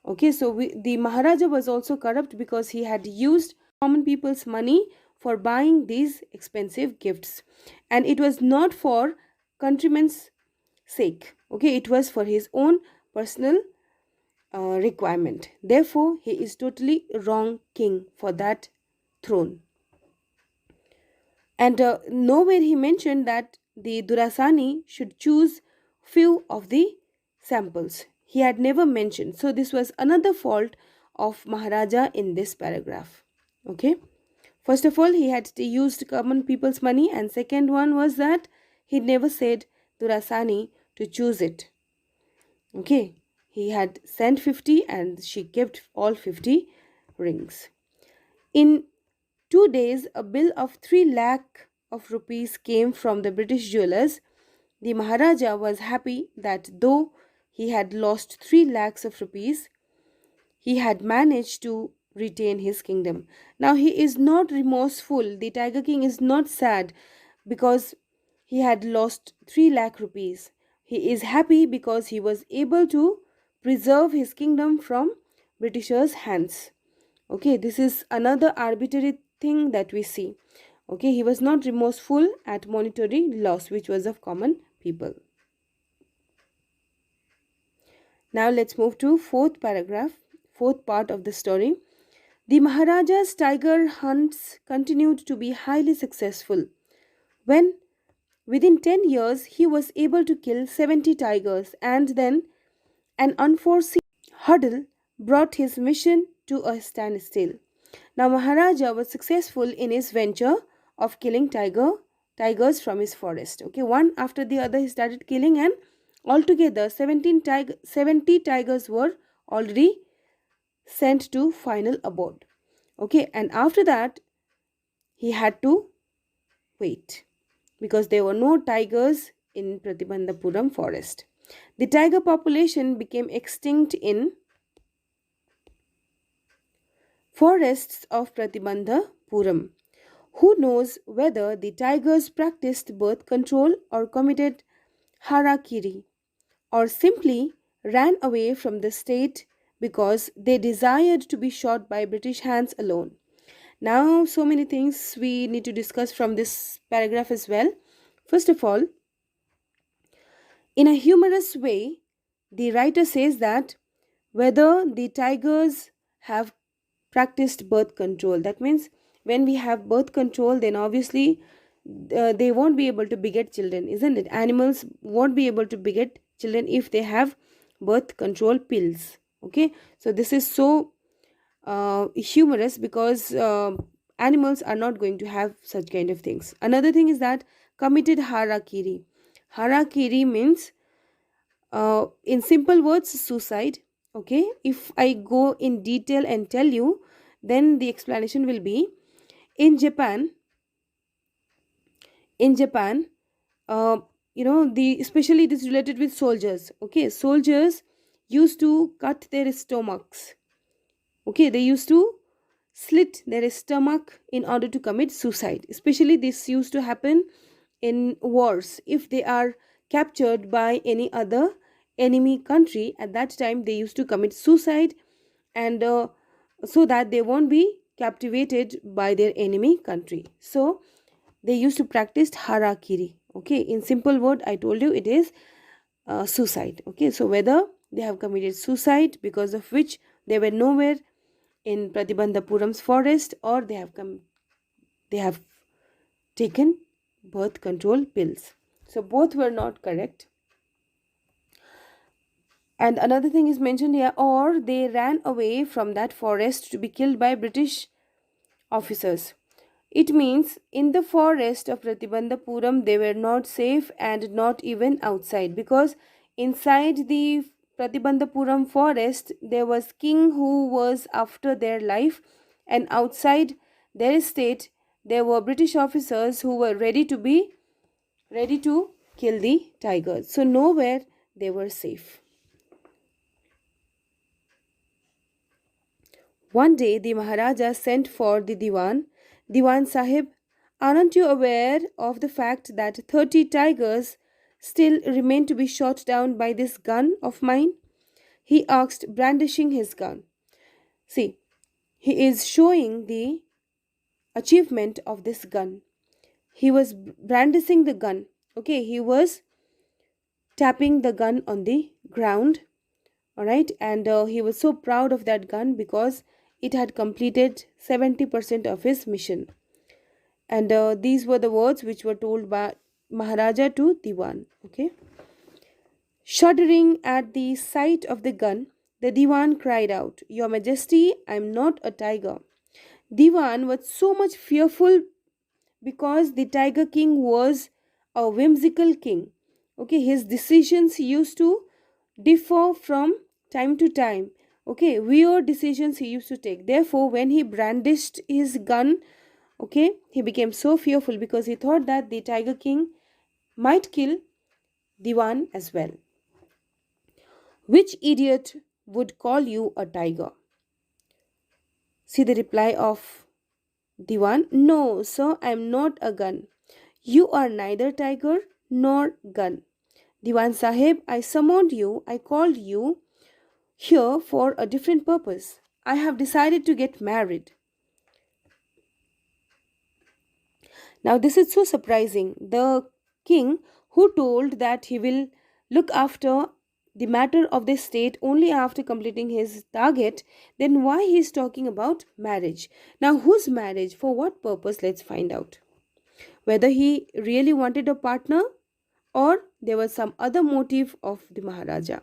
Okay, so the Maharaja was also corrupt because he had used common people's money for buying these expensive gifts, and it was not for countrymen's sake. Okay, it was for his own personal requirement. Therefore, he is totally wrong king for that throne. And nowhere he mentioned that the Durasani should choose few of the samples. He had never mentioned. So this was another fault of Maharaja in this paragraph. Okay. First of all, he had used common people's money, and second one was that he never said Durasani to choose it. Okay. He had sent 50 and she kept all 50 rings. In 2 days, a bill of 3 lakh of rupees came from the British jewelers. The Maharaja was happy that though he had lost 3 lakhs of rupees, he had managed to retain his kingdom. Now he is not remorseful. The Tiger King is not sad because he had lost 3 lakh rupees. He is happy because he was able to preserve his kingdom from Britishers' hands. Okay, this is another arbitrary thing that we see. Okay, he was not remorseful at monetary loss which was of common people. Now let's move to fourth paragraph, fourth part of the story. The Maharaja's tiger hunts continued to be highly successful. When within 10 years he was able to kill 70 tigers, and then an unforeseen hurdle brought his mission to a standstill. Now Maharaja was successful in his venture of killing tigers from his forest. Okay, one after the other he started killing, and altogether 70 tigers were already sent to final abode. Okay, and after that he had to wait because there were no tigers in Pratibhandapuram forest. The tiger population became extinct in forests of Pratibhandapuram. Who knows whether the tigers practiced birth control or committed harakiri, or simply ran away from the state because they desired to be shot by British hands alone. Now, so many things we need to discuss from this paragraph as well. First of all, in a humorous way, the writer says that whether the tigers have practiced birth control. That means when we have birth control, then obviously they won't be able to beget children, isn't it? Animals won't be able to beget children if they have birth control pills. Okay, so this is so humorous because animals are not going to have such kind of things. Another thing is that committed harakiri. Harakiri means in simple words, suicide. Okay, if I go in detail and tell you, then the explanation will be in Japan. uh, the especially it is related with soldiers. Okay, soldiers used to cut their stomachs. Okay, they used to slit their stomach in order to commit suicide. Especially this used to happen in wars. If they are captured by any other enemy country, at that time they used to commit suicide, and so that they won't be captivated by their enemy country. So they used to practice harakiri. Okay, in simple word, I told you it is suicide. Okay, so whether they have committed suicide because of which they were nowhere in Pratibhandapuram's forest, or they have taken birth control pills. So both were not correct. And another thing is mentioned here, or they ran away from that forest to be killed by British officers. It means in the forest of Pratibhandapuram they were not safe, and not even outside, because inside the Pratibhandapuram forest there was king who was after their life, and outside their estate there were British officers who were ready to kill the tigers. So nowhere they were safe. One day the Maharaja sent for the Diwan. Diwan Sahib, aren't you aware of the fact that 30 tigers still remain to be shot down by this gun of mine? He asked, brandishing his gun. See, he is showing the achievement of this gun. He was brandishing the gun. Okay, he was tapping the gun on the ground. All right, and he was so proud of that gun because it had completed 70% of his mission. And these were the words which were told by Maharaja to Diwan. Okay, shuddering at the sight of the gun, the Diwan cried out, "Your Majesty, I am not a tiger." Diwan was so much fearful because the Tiger King was a whimsical king. Okay, his decisions used to differ from time to time. Okay, weird decisions he used to take. Therefore, when he brandished his gun, okay, he became so fearful because he thought that the Tiger King might kill Diwan as well. Which idiot would call you a tiger? See the reply of Diwan. No, sir, I am not a gun. You are neither tiger nor gun. Diwan Sahib, I summoned you, I called you here for a different purpose. I have decided to get married. Now, this is so surprising. The king, who told that he will look after the matter of the state only after completing his target, then why he is talking about marriage? Now, whose marriage? For what purpose? Let's find out. Whether he really wanted a partner, or there was some other motive of the Maharaja.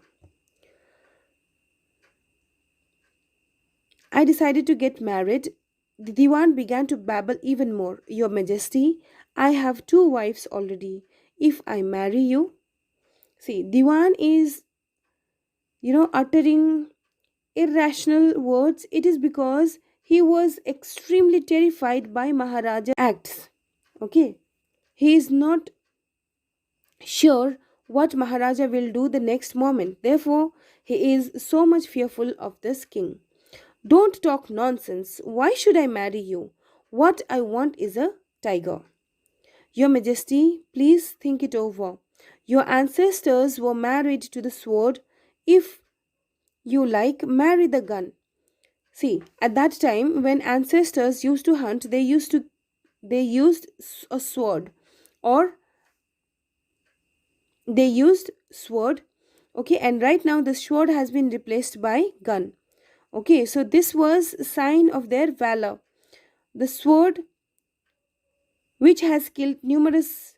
I decided to get married. The Diwan began to babble even more. Your Majesty, I have two wives already. If I marry you, see, Diwan is, uttering irrational words. It is because he was extremely terrified by Maharaja acts. Okay, he is not sure what Maharaja will do the next moment. Therefore, he is so much fearful of this king. Don't talk nonsense. Why should I marry you? What I want is a tiger. Your Majesty, please think it over. Your ancestors were married to the sword. If you like, marry the gun. See, at that time when ancestors used to hunt, they used a sword, or they used sword. Okay, and right now the sword has been replaced by gun. Okay, so this was a sign of their valor. The sword, which has killed numerous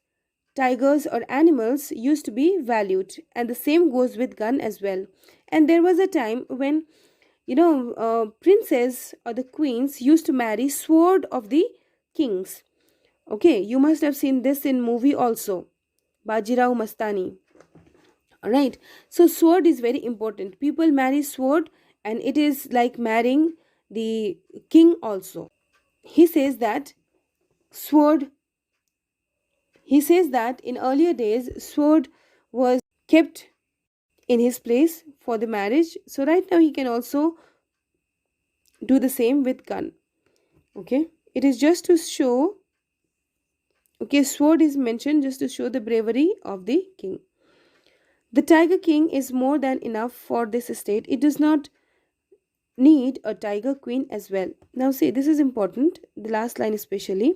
tigers or animals, used to be valued, and the same goes with gun as well. And there was a time when princes or the queens used to marry sword of the kings. Okay, you must have seen this in movie also, Bajirao Mastani. All right, so sword is very important. People marry sword, and it is like marrying the king also. He says that sword he says that in earlier days sword was kept in his place for the marriage. So right now he can also do the same with gun. Okay, it is just to show, okay, sword is mentioned just to show the bravery of the king. The Tiger King is more than enough for this estate. It does not need a tiger queen as well. Now, see, this is important, the last line especially.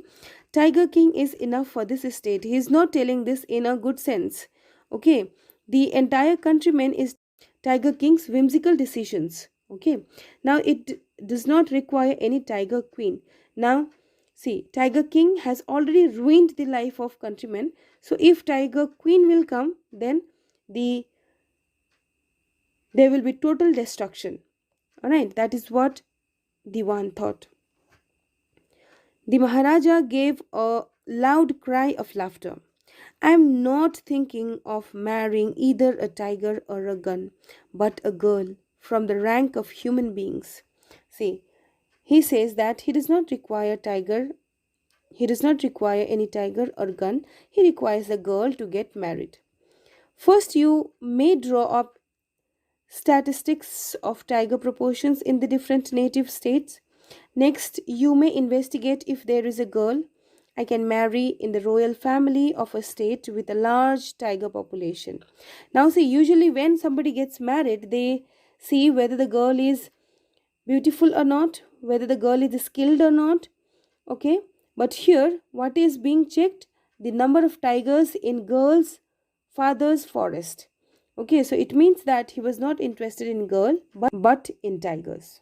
Tiger King is enough for this estate. He is not telling this in a good sense. Okay, the entire countryman is Tiger King's whimsical decisions. Okay, now it does not require any tiger queen. Now, see, Tiger King has already ruined the life of countrymen. So, if Tiger Queen will come, then the there will be total destruction. Alright, that is what Diwan thought. The Maharaja gave a loud cry of laughter. I am not thinking of marrying either a tiger or a gun, but a girl from the rank of human beings. See, he says that he does not require any tiger or gun, he requires a girl to get married. First, you may draw up statistics of tiger proportions in the different native states. Next, you may investigate if there is a girl I can marry in the royal family of a state with a large tiger population. Now, see, usually when somebody gets married, they see whether the girl is beautiful or not, whether the girl is skilled or not. Okay, but here, what is being checked? The number of tigers in girl's father's forest. Okay, so it means that he was not interested in girl but in tigers.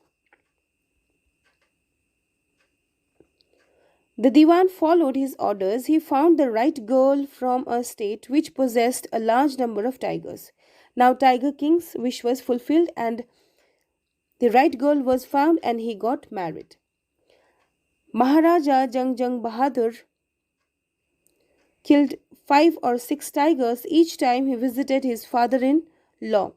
The Diwan followed his orders. He found the right girl from a state which possessed a large number of tigers. Now, Tiger King's wish was fulfilled and the right girl was found and he got married. Maharaja Jang Bahadur killed 5 or 6 tigers each time he visited his father-in-law.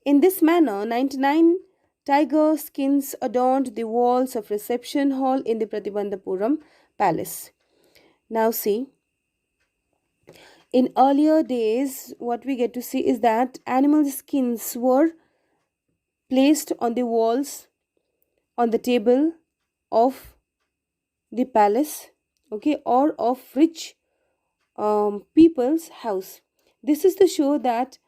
In this manner, 99 tiger skins adorned the walls of reception hall in the Pratibhandapuram palace. Now see, in earlier days, what we get to see is that animal skins were placed on the walls, on the table of the palace, okay, or of rich people's house. This is to show that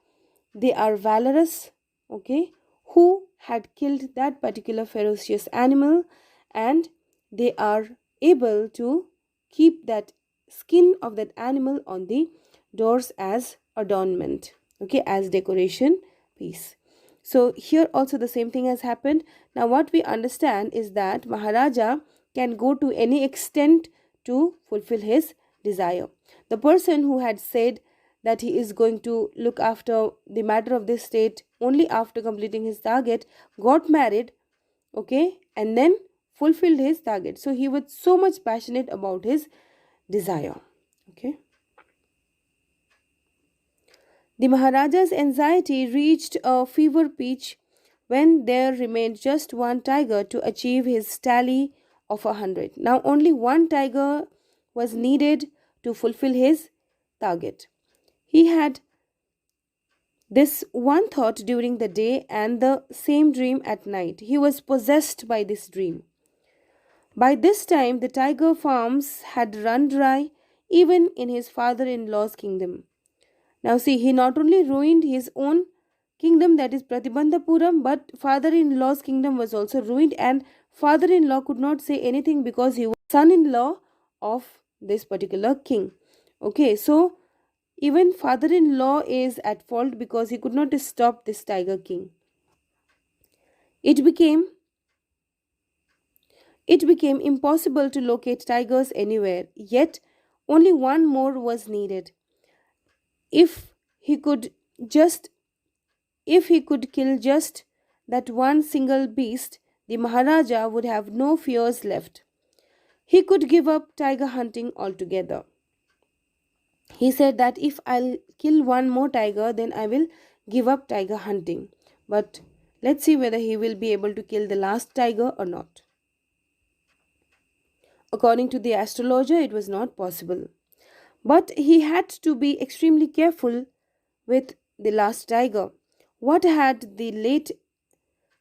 they are valorous, okay, who had killed that particular ferocious animal, and they are able to keep that skin of that animal on the doors as adornment, okay, as decoration piece. So here also the same thing has happened. Now what we understand is that Maharaja can go to any extent to fulfill his desire. The person who had said that he is going to look after the matter of this state only after completing his target got married, okay, and then fulfilled his target. So he was so much passionate about his desire, okay. The Maharaja's anxiety reached a fever pitch when there remained just one tiger to achieve his tally of 100. Now only one tiger was needed to fulfill his target. He had this one thought during the day and the same dream at night. He was possessed by this dream. By this time, the tiger farms had run dry even in his father in law's kingdom. Now, see, he not only ruined his own kingdom, that is Pratibhandapuram, but father in law's kingdom was also ruined, and father in law could not say anything because he was son in law of this particular king. Okay, so even father in law is at fault because he could not stop this tiger king. It became impossible to locate tigers anywhere, yet only one more was needed. If he could just if he could kill just that one single beast, the Maharaja would have no fears left. He could give up tiger hunting altogether. He said that if I'll kill one more tiger, then I will give up tiger hunting. But let's see whether he will be able to kill the last tiger or not. According to the astrologer, it was not possible. But he had to be extremely careful with the last tiger. What had the late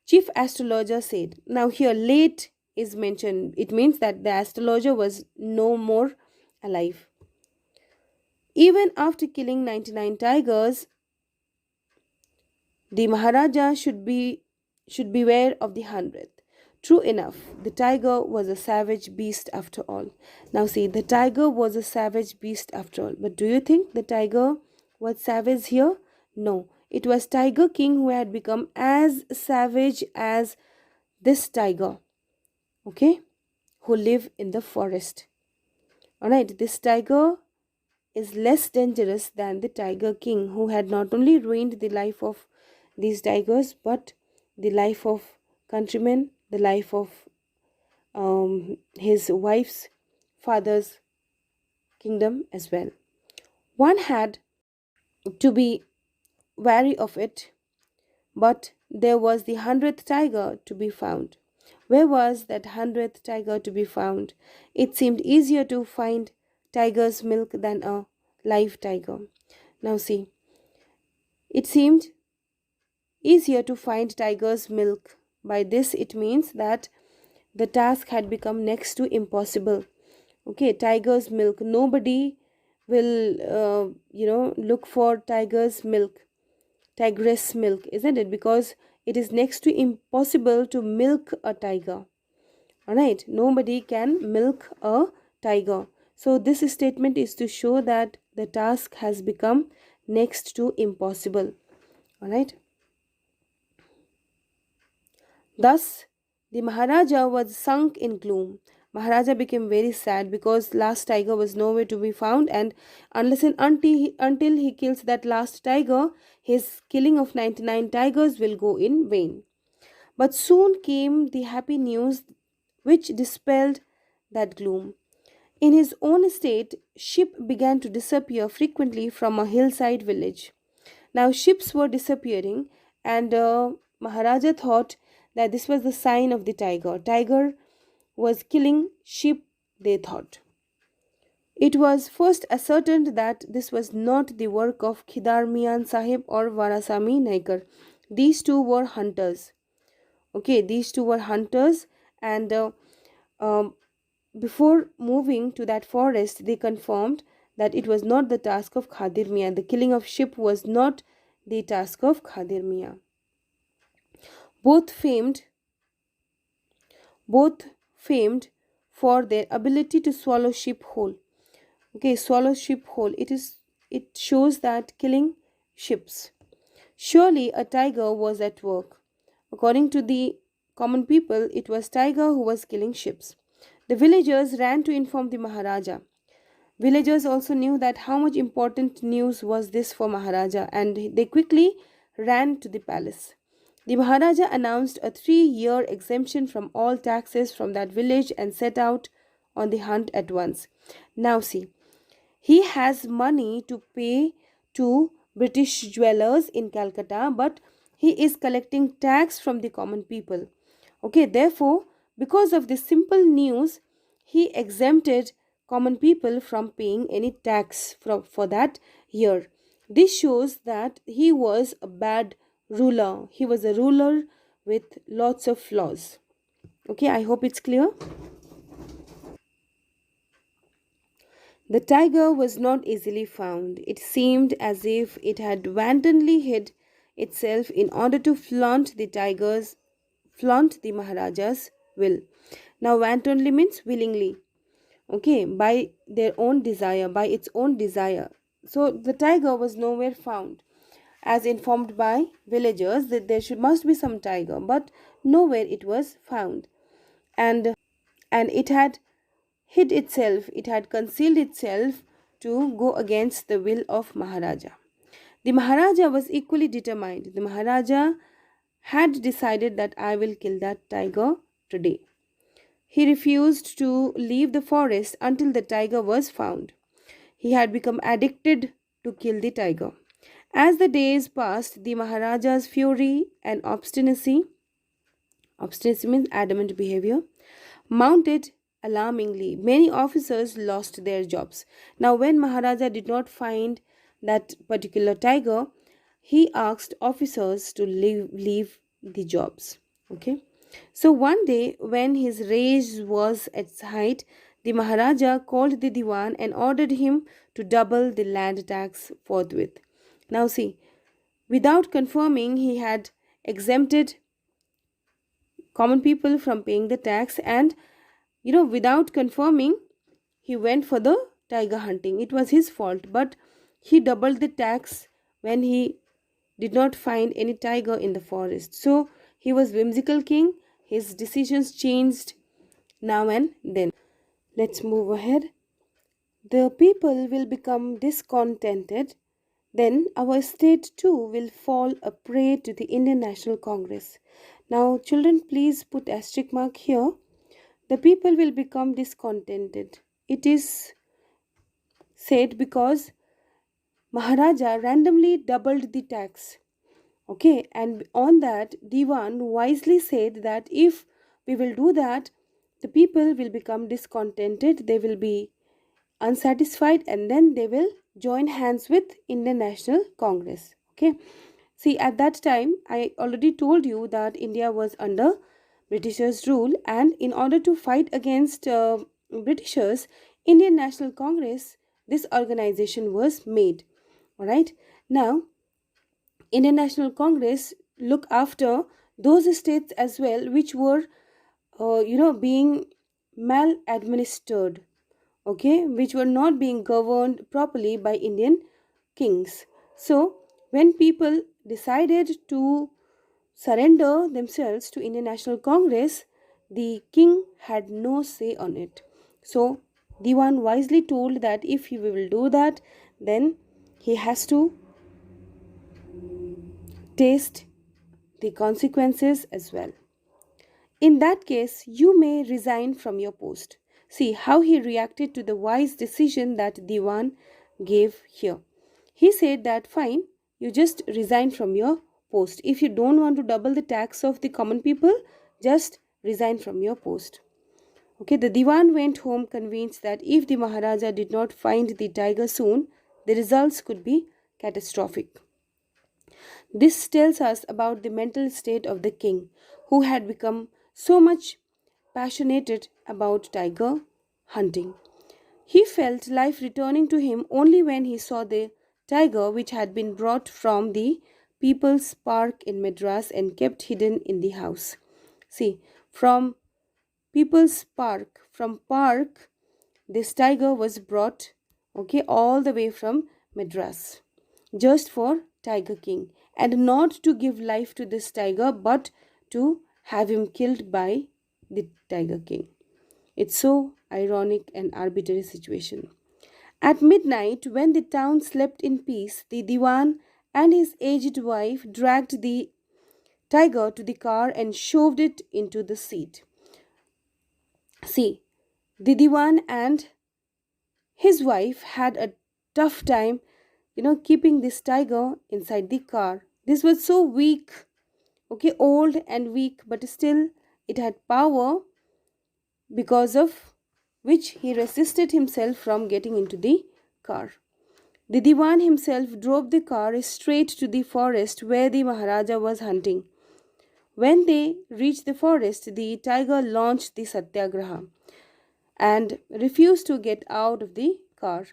chief astrologer said? Now, here, late is mentioned. It means that the astrologer was no more alive. Even after killing 99 tigers, the Maharaja should beware of the hundredth. True enough, the tiger was a savage beast after all. Now see, the tiger was a savage beast after all. But do you think the tiger was savage here? No. It was Tiger King who had become as savage as this tiger, okay, who live in the forest. Alright, this tiger is less dangerous than the Tiger King, who had not only ruined the life of these tigers but the life of countrymen, the life of his wife's father's kingdom as well. One had to be wary of it, but there was the hundredth tiger to be found. Where was that hundredth tiger to be found? It seemed easier to find tiger's milk than a live tiger. Now see, it seemed easier to find tiger's milk. By this, it means that the task had become next to impossible. Okay, tiger's milk. Nobody will, look for tiger's milk, tigress milk, isn't it? Because it is next to impossible to milk a tiger. Alright, nobody can milk a tiger. So, this statement is to show that the task has become next to impossible. Alright. Thus, the Maharaja was sunk in gloom. Maharaja became very sad because last tiger was nowhere to be found, and unless and until he kills that last tiger, his killing of 99 tigers will go in vain. But soon came the happy news which dispelled that gloom. In his own estate, sheep began to disappear frequently from a hillside village. Now, sheep were disappearing, and Maharaja thought that this was the sign of the tiger. Tiger was killing sheep, they thought. It was first ascertained that this was not the work of Khidar Mian Sahib or Varasami Naikar. These two were hunters. Okay, these two were hunters, and before moving to that forest, they confirmed that it was not the task of Khadir Mian. The killing of sheep was not the task of Khadir Mian. Both famed for their ability to swallow sheep whole. Okay, swallow sheep whole. It shows that killing sheeps. Surely a tiger was at work. According to the common people, it was tiger who was killing sheeps. The villagers ran to inform the Maharaja. Villagers also knew that how much important news was this for Maharaja, and they quickly ran to the palace. The Maharaja announced a 3-year exemption from all taxes from that village and set out on the hunt at once. Now see, he has money to pay to British dwellers in Calcutta, but he is collecting tax from the common people. Okay, therefore, because of this simple news, he exempted common people from paying any tax for that year. This shows that he was a bad ruler. He was a ruler with lots of flaws. Okay, I hope it's clear. The tiger was not easily found. It seemed as if it had wantonly hid itself in order to flaunt the Maharaja's will. Now, wantonly means willingly. Okay, by its own desire. So, the tiger was nowhere found. As informed by villagers that must be some tiger, but nowhere it was found. And it had hid itself, it had concealed itself to go against the will of Maharaja. The Maharaja was equally determined. The Maharaja had decided that I will kill that tiger today. He refused to leave the forest until the tiger was found. He had become addicted to kill the tiger. As the days passed, the Maharaja's fury and obstinacy means adamant behavior, mounted alarmingly. Many officers lost their jobs. Now, when Maharaja did not find that particular tiger, he asked officers to leave the jobs. Okay. So one day, when his rage was at its height, the Maharaja called the Diwan and ordered him to double the land tax forthwith. Now, see, without confirming, he had exempted common people from paying the tax, and without confirming, he went for the tiger hunting. It was his fault, but he doubled the tax when he did not find any tiger in the forest. So he was whimsical king. His decisions changed now and then. Let's move ahead. The people will become discontented, then our state too will fall a prey to the Indian National Congress. Now, children, please put asterisk mark here. The people will become discontented. It is said because Maharaja randomly doubled the tax. Okay, and on that, Diwan wisely said that if we will do that, the people will become discontented, they will be unsatisfied, and then they will join hands with Indian National Congress. Okay, see, at that time, I already told you that India was under Britishers' rule, and in order to fight against Britishers, Indian National Congress, this organization was made. All right, now Indian National Congress look after those states as well which were being maladministered, okay, which were not being governed properly by Indian kings. So when people decided to surrender themselves to Indian National Congress, the king had no say on it. So Diwan wisely told that if he will do that, then he has to taste the consequences as well. In that case, you may resign from your post. See how he reacted to the wise decision that Diwan gave here. He said that fine, you just resign from your post. If you don't want to double the tax of the common people, just resign from your post. Okay, the Diwan went home convinced that if the Maharaja did not find the tiger soon, the results could be catastrophic. This tells us about the mental state of the king, who had become so much passionate about tiger hunting. He felt life returning to him only when he saw the tiger which had been brought from the People's Park in Madras and kept hidden in the house. See, from from park, this tiger was brought, okay, all the way from Madras just for Tiger King, and not to give life to this tiger but to have him killed by the Tiger King. It's so ironic and arbitrary situation. At midnight, when the town slept in peace, the Diwan and his aged wife dragged the tiger to the car and shoved it into the seat. See, the Diwan and his wife had a tough time, keeping this tiger inside the car. This was so weak, okay, old and weak, but still it had power, because of which he resisted himself from getting into the car. The Diwan himself drove the car straight to the forest where the Maharaja was hunting. When they reached the forest, the tiger launched the satyagraha and refused to get out of the car.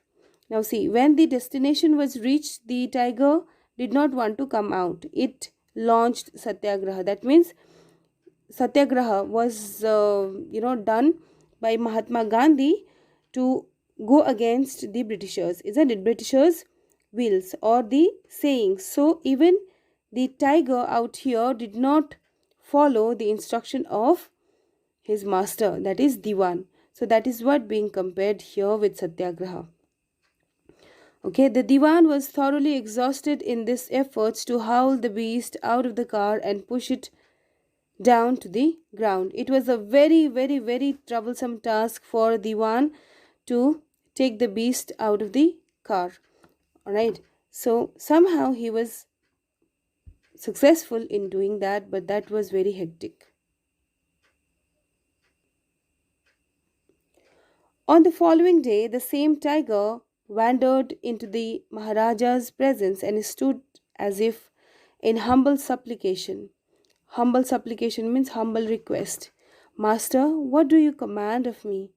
Now, see, when the destination was reached, the tiger did not want to come out. It launched satyagraha. That means satyagraha was, done by Mahatma Gandhi to go against the Britishers, isn't it? Britishers' wills or the sayings. So even the tiger out here did not follow the instruction of his master, that is Diwan. So that is what being compared here with Satyagraha. Okay, the Diwan was thoroughly exhausted in this efforts to haul the beast out of the car and push it down to the ground. It was a very, very, very troublesome task for Diwan to take the beast out of the car. Alright, so somehow he was successful in doing that, but that was very hectic. On the following day, the same tiger wandered into the Maharaja's presence and stood as if in humble supplication. Humble supplication means humble request. Master, what do you command of me?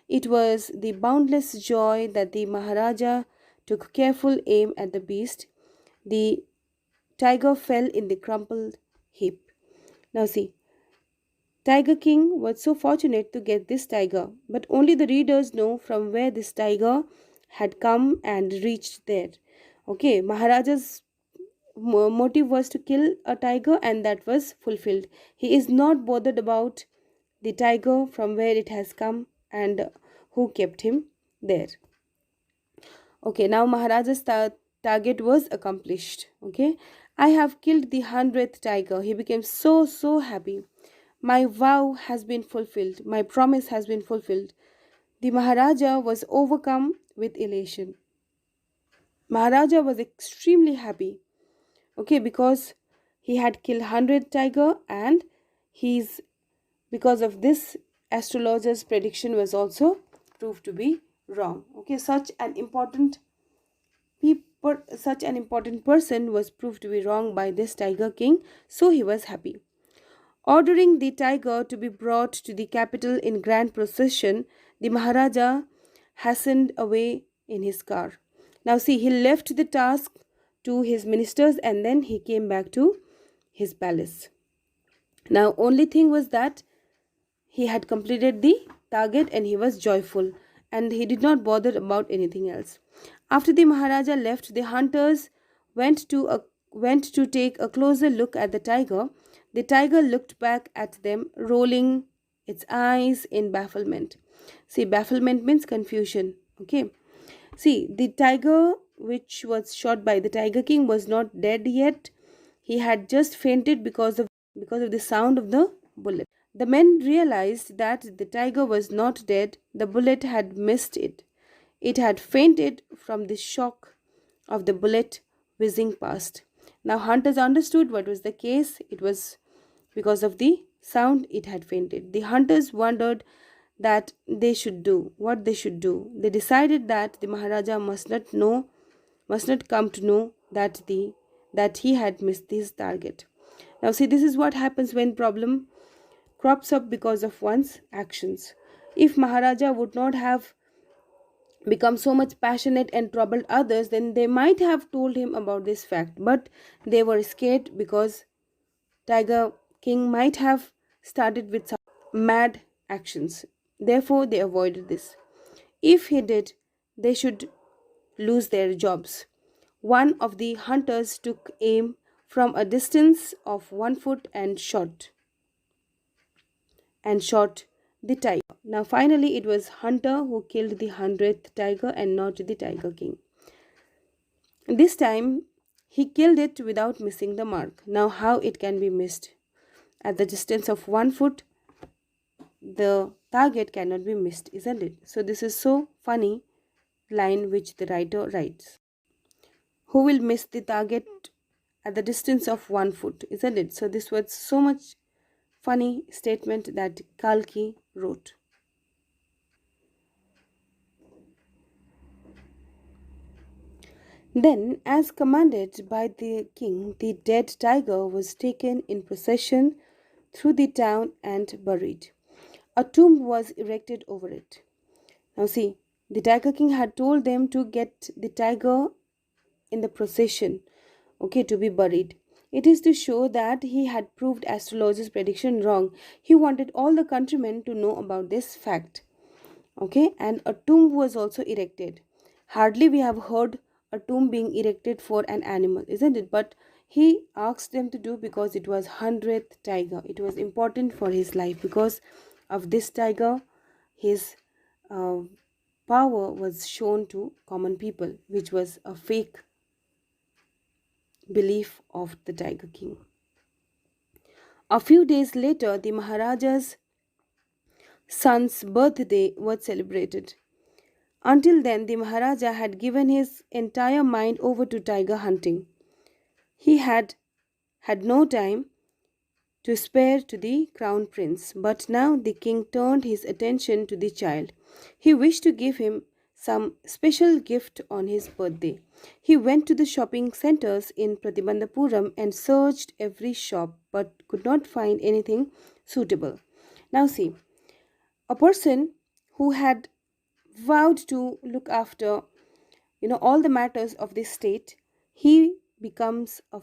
It was the boundless joy that the Maharaja took careful aim at the beast. The tiger fell in the crumpled heap. Now see, Tiger King was so fortunate to get this tiger, but only the readers know from where this tiger had come and reached there. Okay, Maharaja's motive was to kill a tiger, and that was fulfilled. He is not bothered about the tiger from where it has come and who kept him there. Okay, now Maharaja's target was accomplished. Okay, I have killed the 100th tiger. He became so happy. My vow has been fulfilled. My promise has been fulfilled. The Maharaja was overcome with elation. Maharaja was extremely happy. Okay, because he had killed 100 tiger, and he's because of this astrologer's prediction was also proved to be wrong. Okay, such an important person was proved to be wrong by this Tiger King, so he was happy. Ordering the tiger to be brought to the capital in grand procession, the Maharaja hastened away in his car. Now see, he left the task to his ministers and then he came back to his palace. Now only thing was that he had completed the target and he was joyful, and he did not bother about anything else. After the Maharaja left, the hunters went to take a closer look at the tiger. The tiger looked back at them, rolling its eyes in bafflement. See, bafflement means confusion. Okay. See, the tiger which was shot by the Tiger King was not dead yet. He had just fainted because of the sound of the bullet. The men realized that the tiger was not dead. The bullet had missed it. It had fainted from the shock of the bullet whizzing past. Now hunters understood what was the case. It was because of the sound it had fainted. The hunters wondered what they should do. They decided that the Maharaja must not come to know that he had missed his target. Now see, this is what happens when problem crops up because of one's actions. If Maharaja would not have become so much passionate and troubled others, then they might have told him about this fact, but they were scared because Tiger King might have started with some mad actions. Therefore, they avoided this. If he did, they should lose their jobs. One of the hunters took aim from a distance of 1 foot and shot the tiger. Now, finally, it was Hunter who killed the 100th tiger and not the Tiger King. This time, he killed it without missing the mark. Now, how it can be missed? At the distance of 1 foot, the target cannot be missed, isn't it? So, this is so funny line which the writer writes. Who will miss the target at the distance of 1 foot, isn't it? So, this was so much funny statement that Kalki wrote. Then, as commanded by the king, the dead tiger was taken in procession through the town and buried. A tomb was erected over it. Now, see, the Tiger King had told them to get the tiger in the procession, okay, to be buried. It is to show that he had proved astrologers' prediction wrong. He wanted all the countrymen to know about this fact. Okay, and a tomb was also erected. Hardly we have heard a tomb being erected for an animal, isn't it? But he asked them to do because it was 100th tiger. It was important for his life. Because of this tiger, his power was shown to common people, which was a fake belief of the Tiger King. A few days later, the Maharaja's son's birthday was celebrated. Until then, the Maharaja had given his entire mind over to tiger hunting. He had no time to spare to the crown prince, but now the king turned his attention to the child. He wished to give him some special gift on his birthday. He went to the shopping centers in Pratibhandapuram and searched every shop but could not find anything suitable. Now, see, a person who had vowed to look after all the matters of the state, he becomes a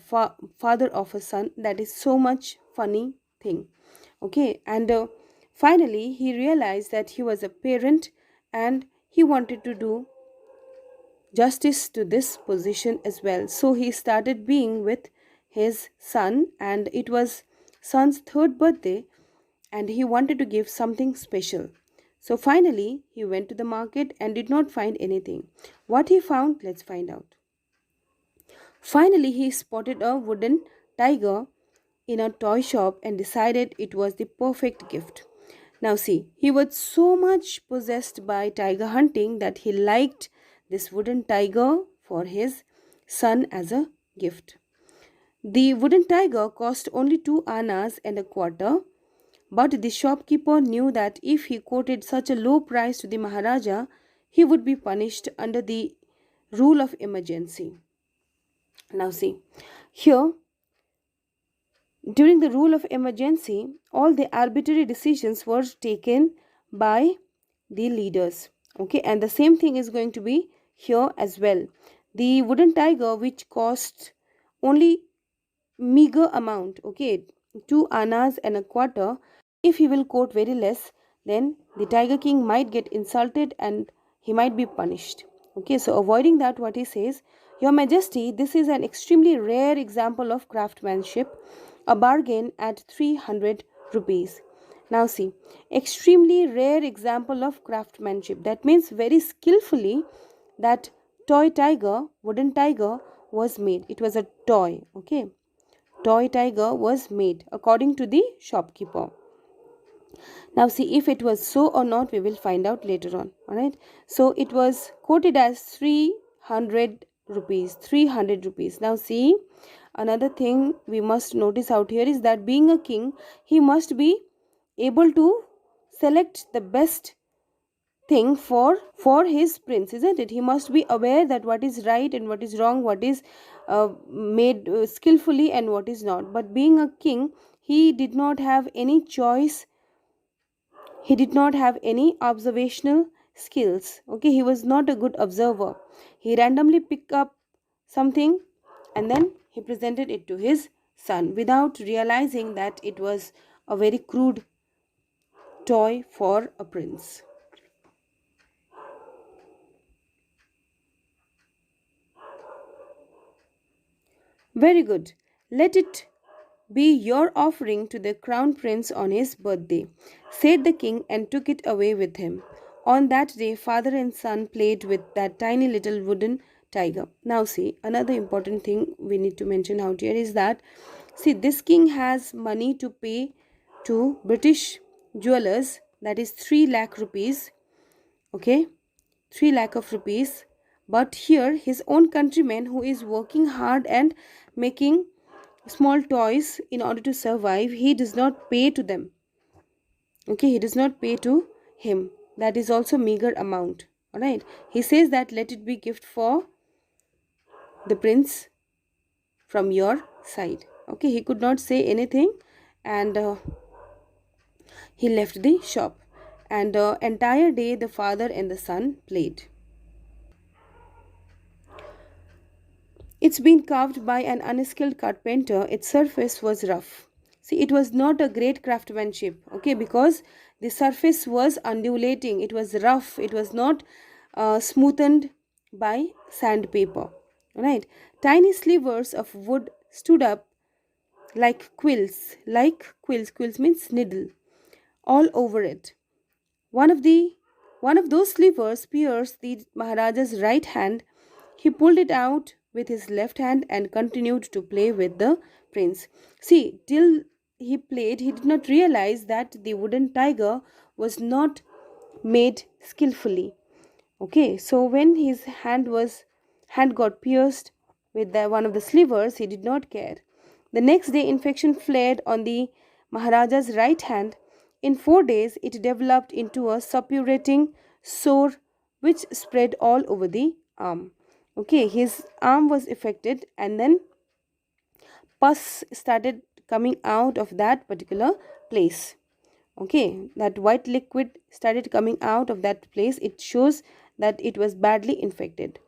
father of a son. That is so much funny thing. Okay, and finally he realized that he was a parent and he wanted to do justice to this position as well. So he started being with his son, and it was son's third birthday, and he wanted to give something special. So finally, he went to the market and did not find anything. What he found, let's find out. Finally, he spotted a wooden tiger in a toy shop and decided it was the perfect gift. Now, see, he was so much possessed by tiger hunting that he liked this wooden tiger for his son as a gift. The wooden tiger cost only 2 annas and a quarter, but the shopkeeper knew that if he quoted such a low price to the Maharaja, he would be punished under the rule of emergency. Now, see, here during the rule of emergency, all the arbitrary decisions were taken by the leaders. Okay, and the same thing is going to be here as well. The wooden tiger, which cost only meager amount, okay, 2 annas and a quarter, if he will quote very less, then the tiger king might get insulted and he might be punished. Okay, so avoiding that, what he says, your majesty, this is an extremely rare example of craftsmanship, a bargain at 300 rupees. Now see, extremely rare example of craftsmanship, that means very skillfully that toy tiger, wooden tiger was made. It was a toy. Okay, toy tiger was made according to the shopkeeper. Now see, if it was so or not, we will find out later on. Alright, so it was quoted as 300 rupees. 300 rupees. Now see, another thing we must notice out here is that being a king, he must be able to select the best thing for his prince, isn't it? He must be aware that what is right and what is wrong, what is made skillfully and what is not. But being a king, he did not have any choice. He did not have any observational skills. Okay, he was not a good observer. He randomly picked up something and then he presented it to his son without realizing that it was a very crude toy for a prince. Very good. Let it be your offering to the crown prince on his birthday, said the king and took it away with him. On that day, father and son played with that tiny little wooden tiger. Now, see, another important thing we need to mention out here is that, see, this king has money to pay to British jewelers, that is 3 lakh rupees. Okay, 3 lakh of rupees. But here, his own countryman who is working hard and making small toys in order to survive, he does not pay to them. Okay, he does not pay to him. That is also meager amount. All right, he says that let it be gift for the prince from your side. Okay, he could not say anything, and he left the shop, and entire day the father and the son played. It's been carved by an unskilled carpenter. Its surface was rough. See, it was not a great craftsmanship, okay, because the surface was undulating. It was rough. It was not smoothened by sandpaper. Right? Tiny slivers of wood stood up like quills. Like quills. Quills means needle. All over it. One of the one of those slivers pierced the Maharaja's right hand. He pulled it out with his left hand and continued to play with the prince. See, till he played, he did not realize that the wooden tiger was not made skillfully. Okay, so when his hand got pierced with one of the slivers, he did not care. The next day, infection flared on the Maharaja's right hand. In 4 days, it developed into a suppurating sore which spread all over the arm. Okay, his arm was affected, and then pus started coming out of that particular place. Okay, that white liquid started coming out of that place. It shows that it was badly infected.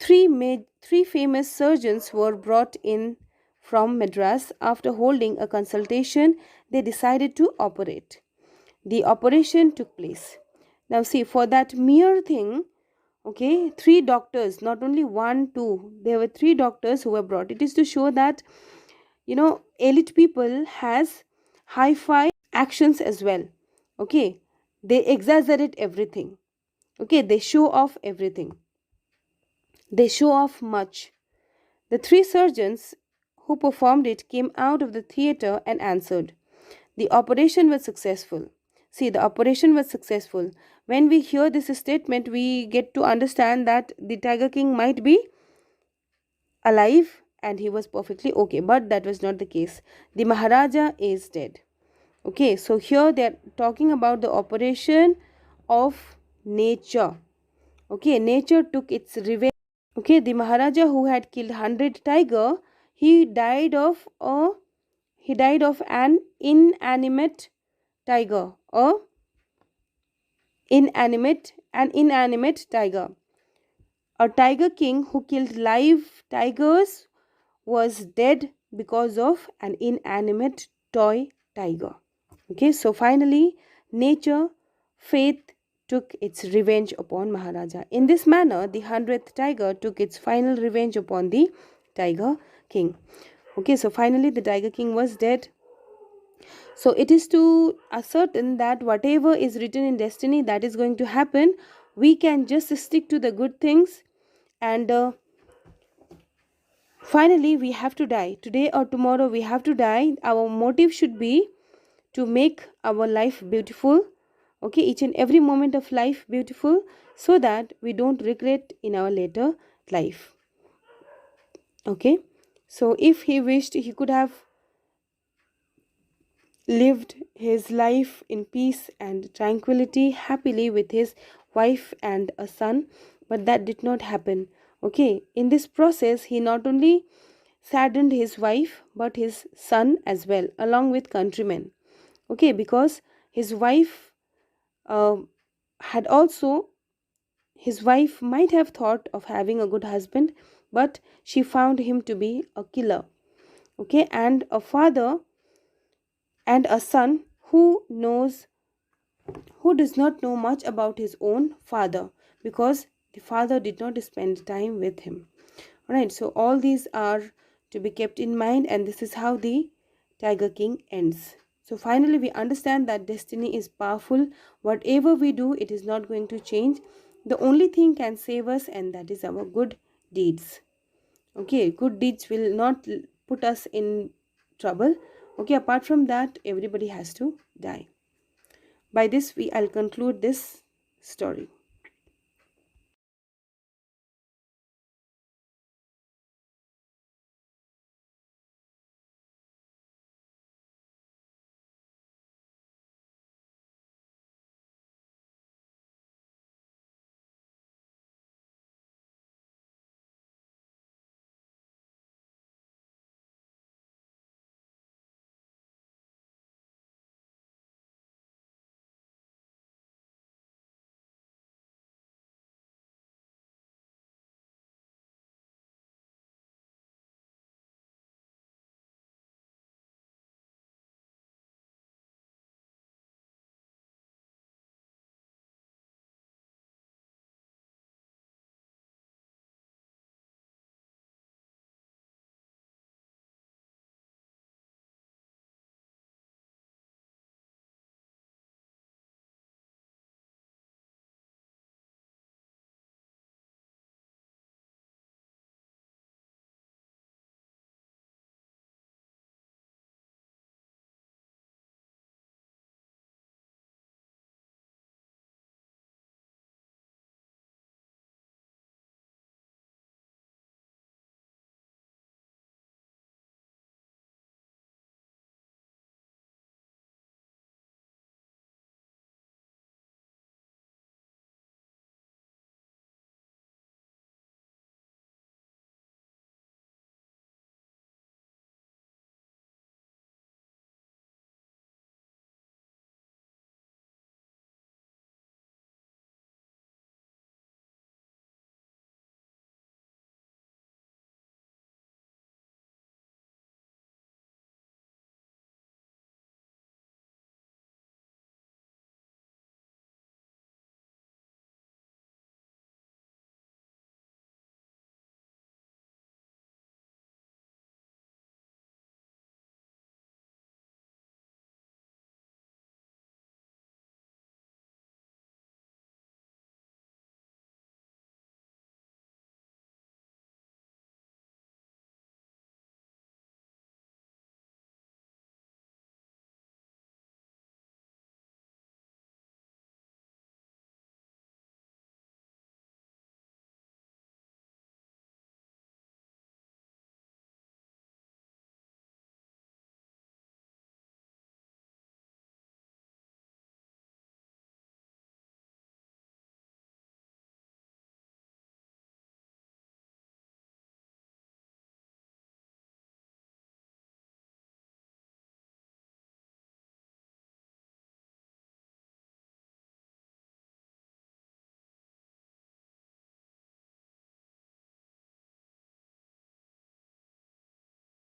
Three famous surgeons were brought in from Madras. After holding a consultation, they decided to operate. The operation took place. Now see, for that mere thing, okay, three doctors, not only one, two, there were three doctors who were brought. It is to show that, elite people has hi-fi actions as well. Okay, they exaggerate everything. Okay, they show off everything. They show off much. The three surgeons who performed it came out of the theater and answered. The operation was successful. See, the operation was successful. When we hear this statement, we get to understand that the Tiger King might be alive and he was perfectly okay, but that was not the case. The Maharaja is dead. Okay, so here they are talking about the operation of nature. Okay, nature took its revenge. Okay, the Maharaja who had killed 100 tiger, he died of an inanimate tiger, an inanimate tiger. A tiger king who killed live tigers was dead because of an inanimate toy tiger. Okay, so finally, nature, faith took its revenge upon Maharaja. In this manner, the 100th tiger took its final revenge upon the Tiger King. Okay, so finally, the Tiger King was dead. So it is to ascertain that whatever is written in destiny, that is going to happen. We can just stick to the good things, and finally we have to die. Today or tomorrow we have to die. Our motive should be to make our life beautiful. Okay, each and every moment of life beautiful, so that we don't regret in our later life. Okay, so if he wished, he could have lived his life in peace and tranquility, happily with his wife and a son, but that did not happen. Okay, in this process, he not only saddened his wife but his son as well, along with countrymen. Okay, because his wife had also, his wife might have thought of having a good husband, but she found him to be a killer. Okay, and a father and a son who does not know much about his own father, because the father did not spend time with him. All right, so all these are to be kept in mind, and this is how the Tiger King ends. So finally we understand that destiny is powerful. Whatever we do, it is not going to change. The only thing can save us, and that is our good deeds. Okay, good deeds will not put us in trouble. Okay, apart from that, everybody has to die. By this I'll conclude this story.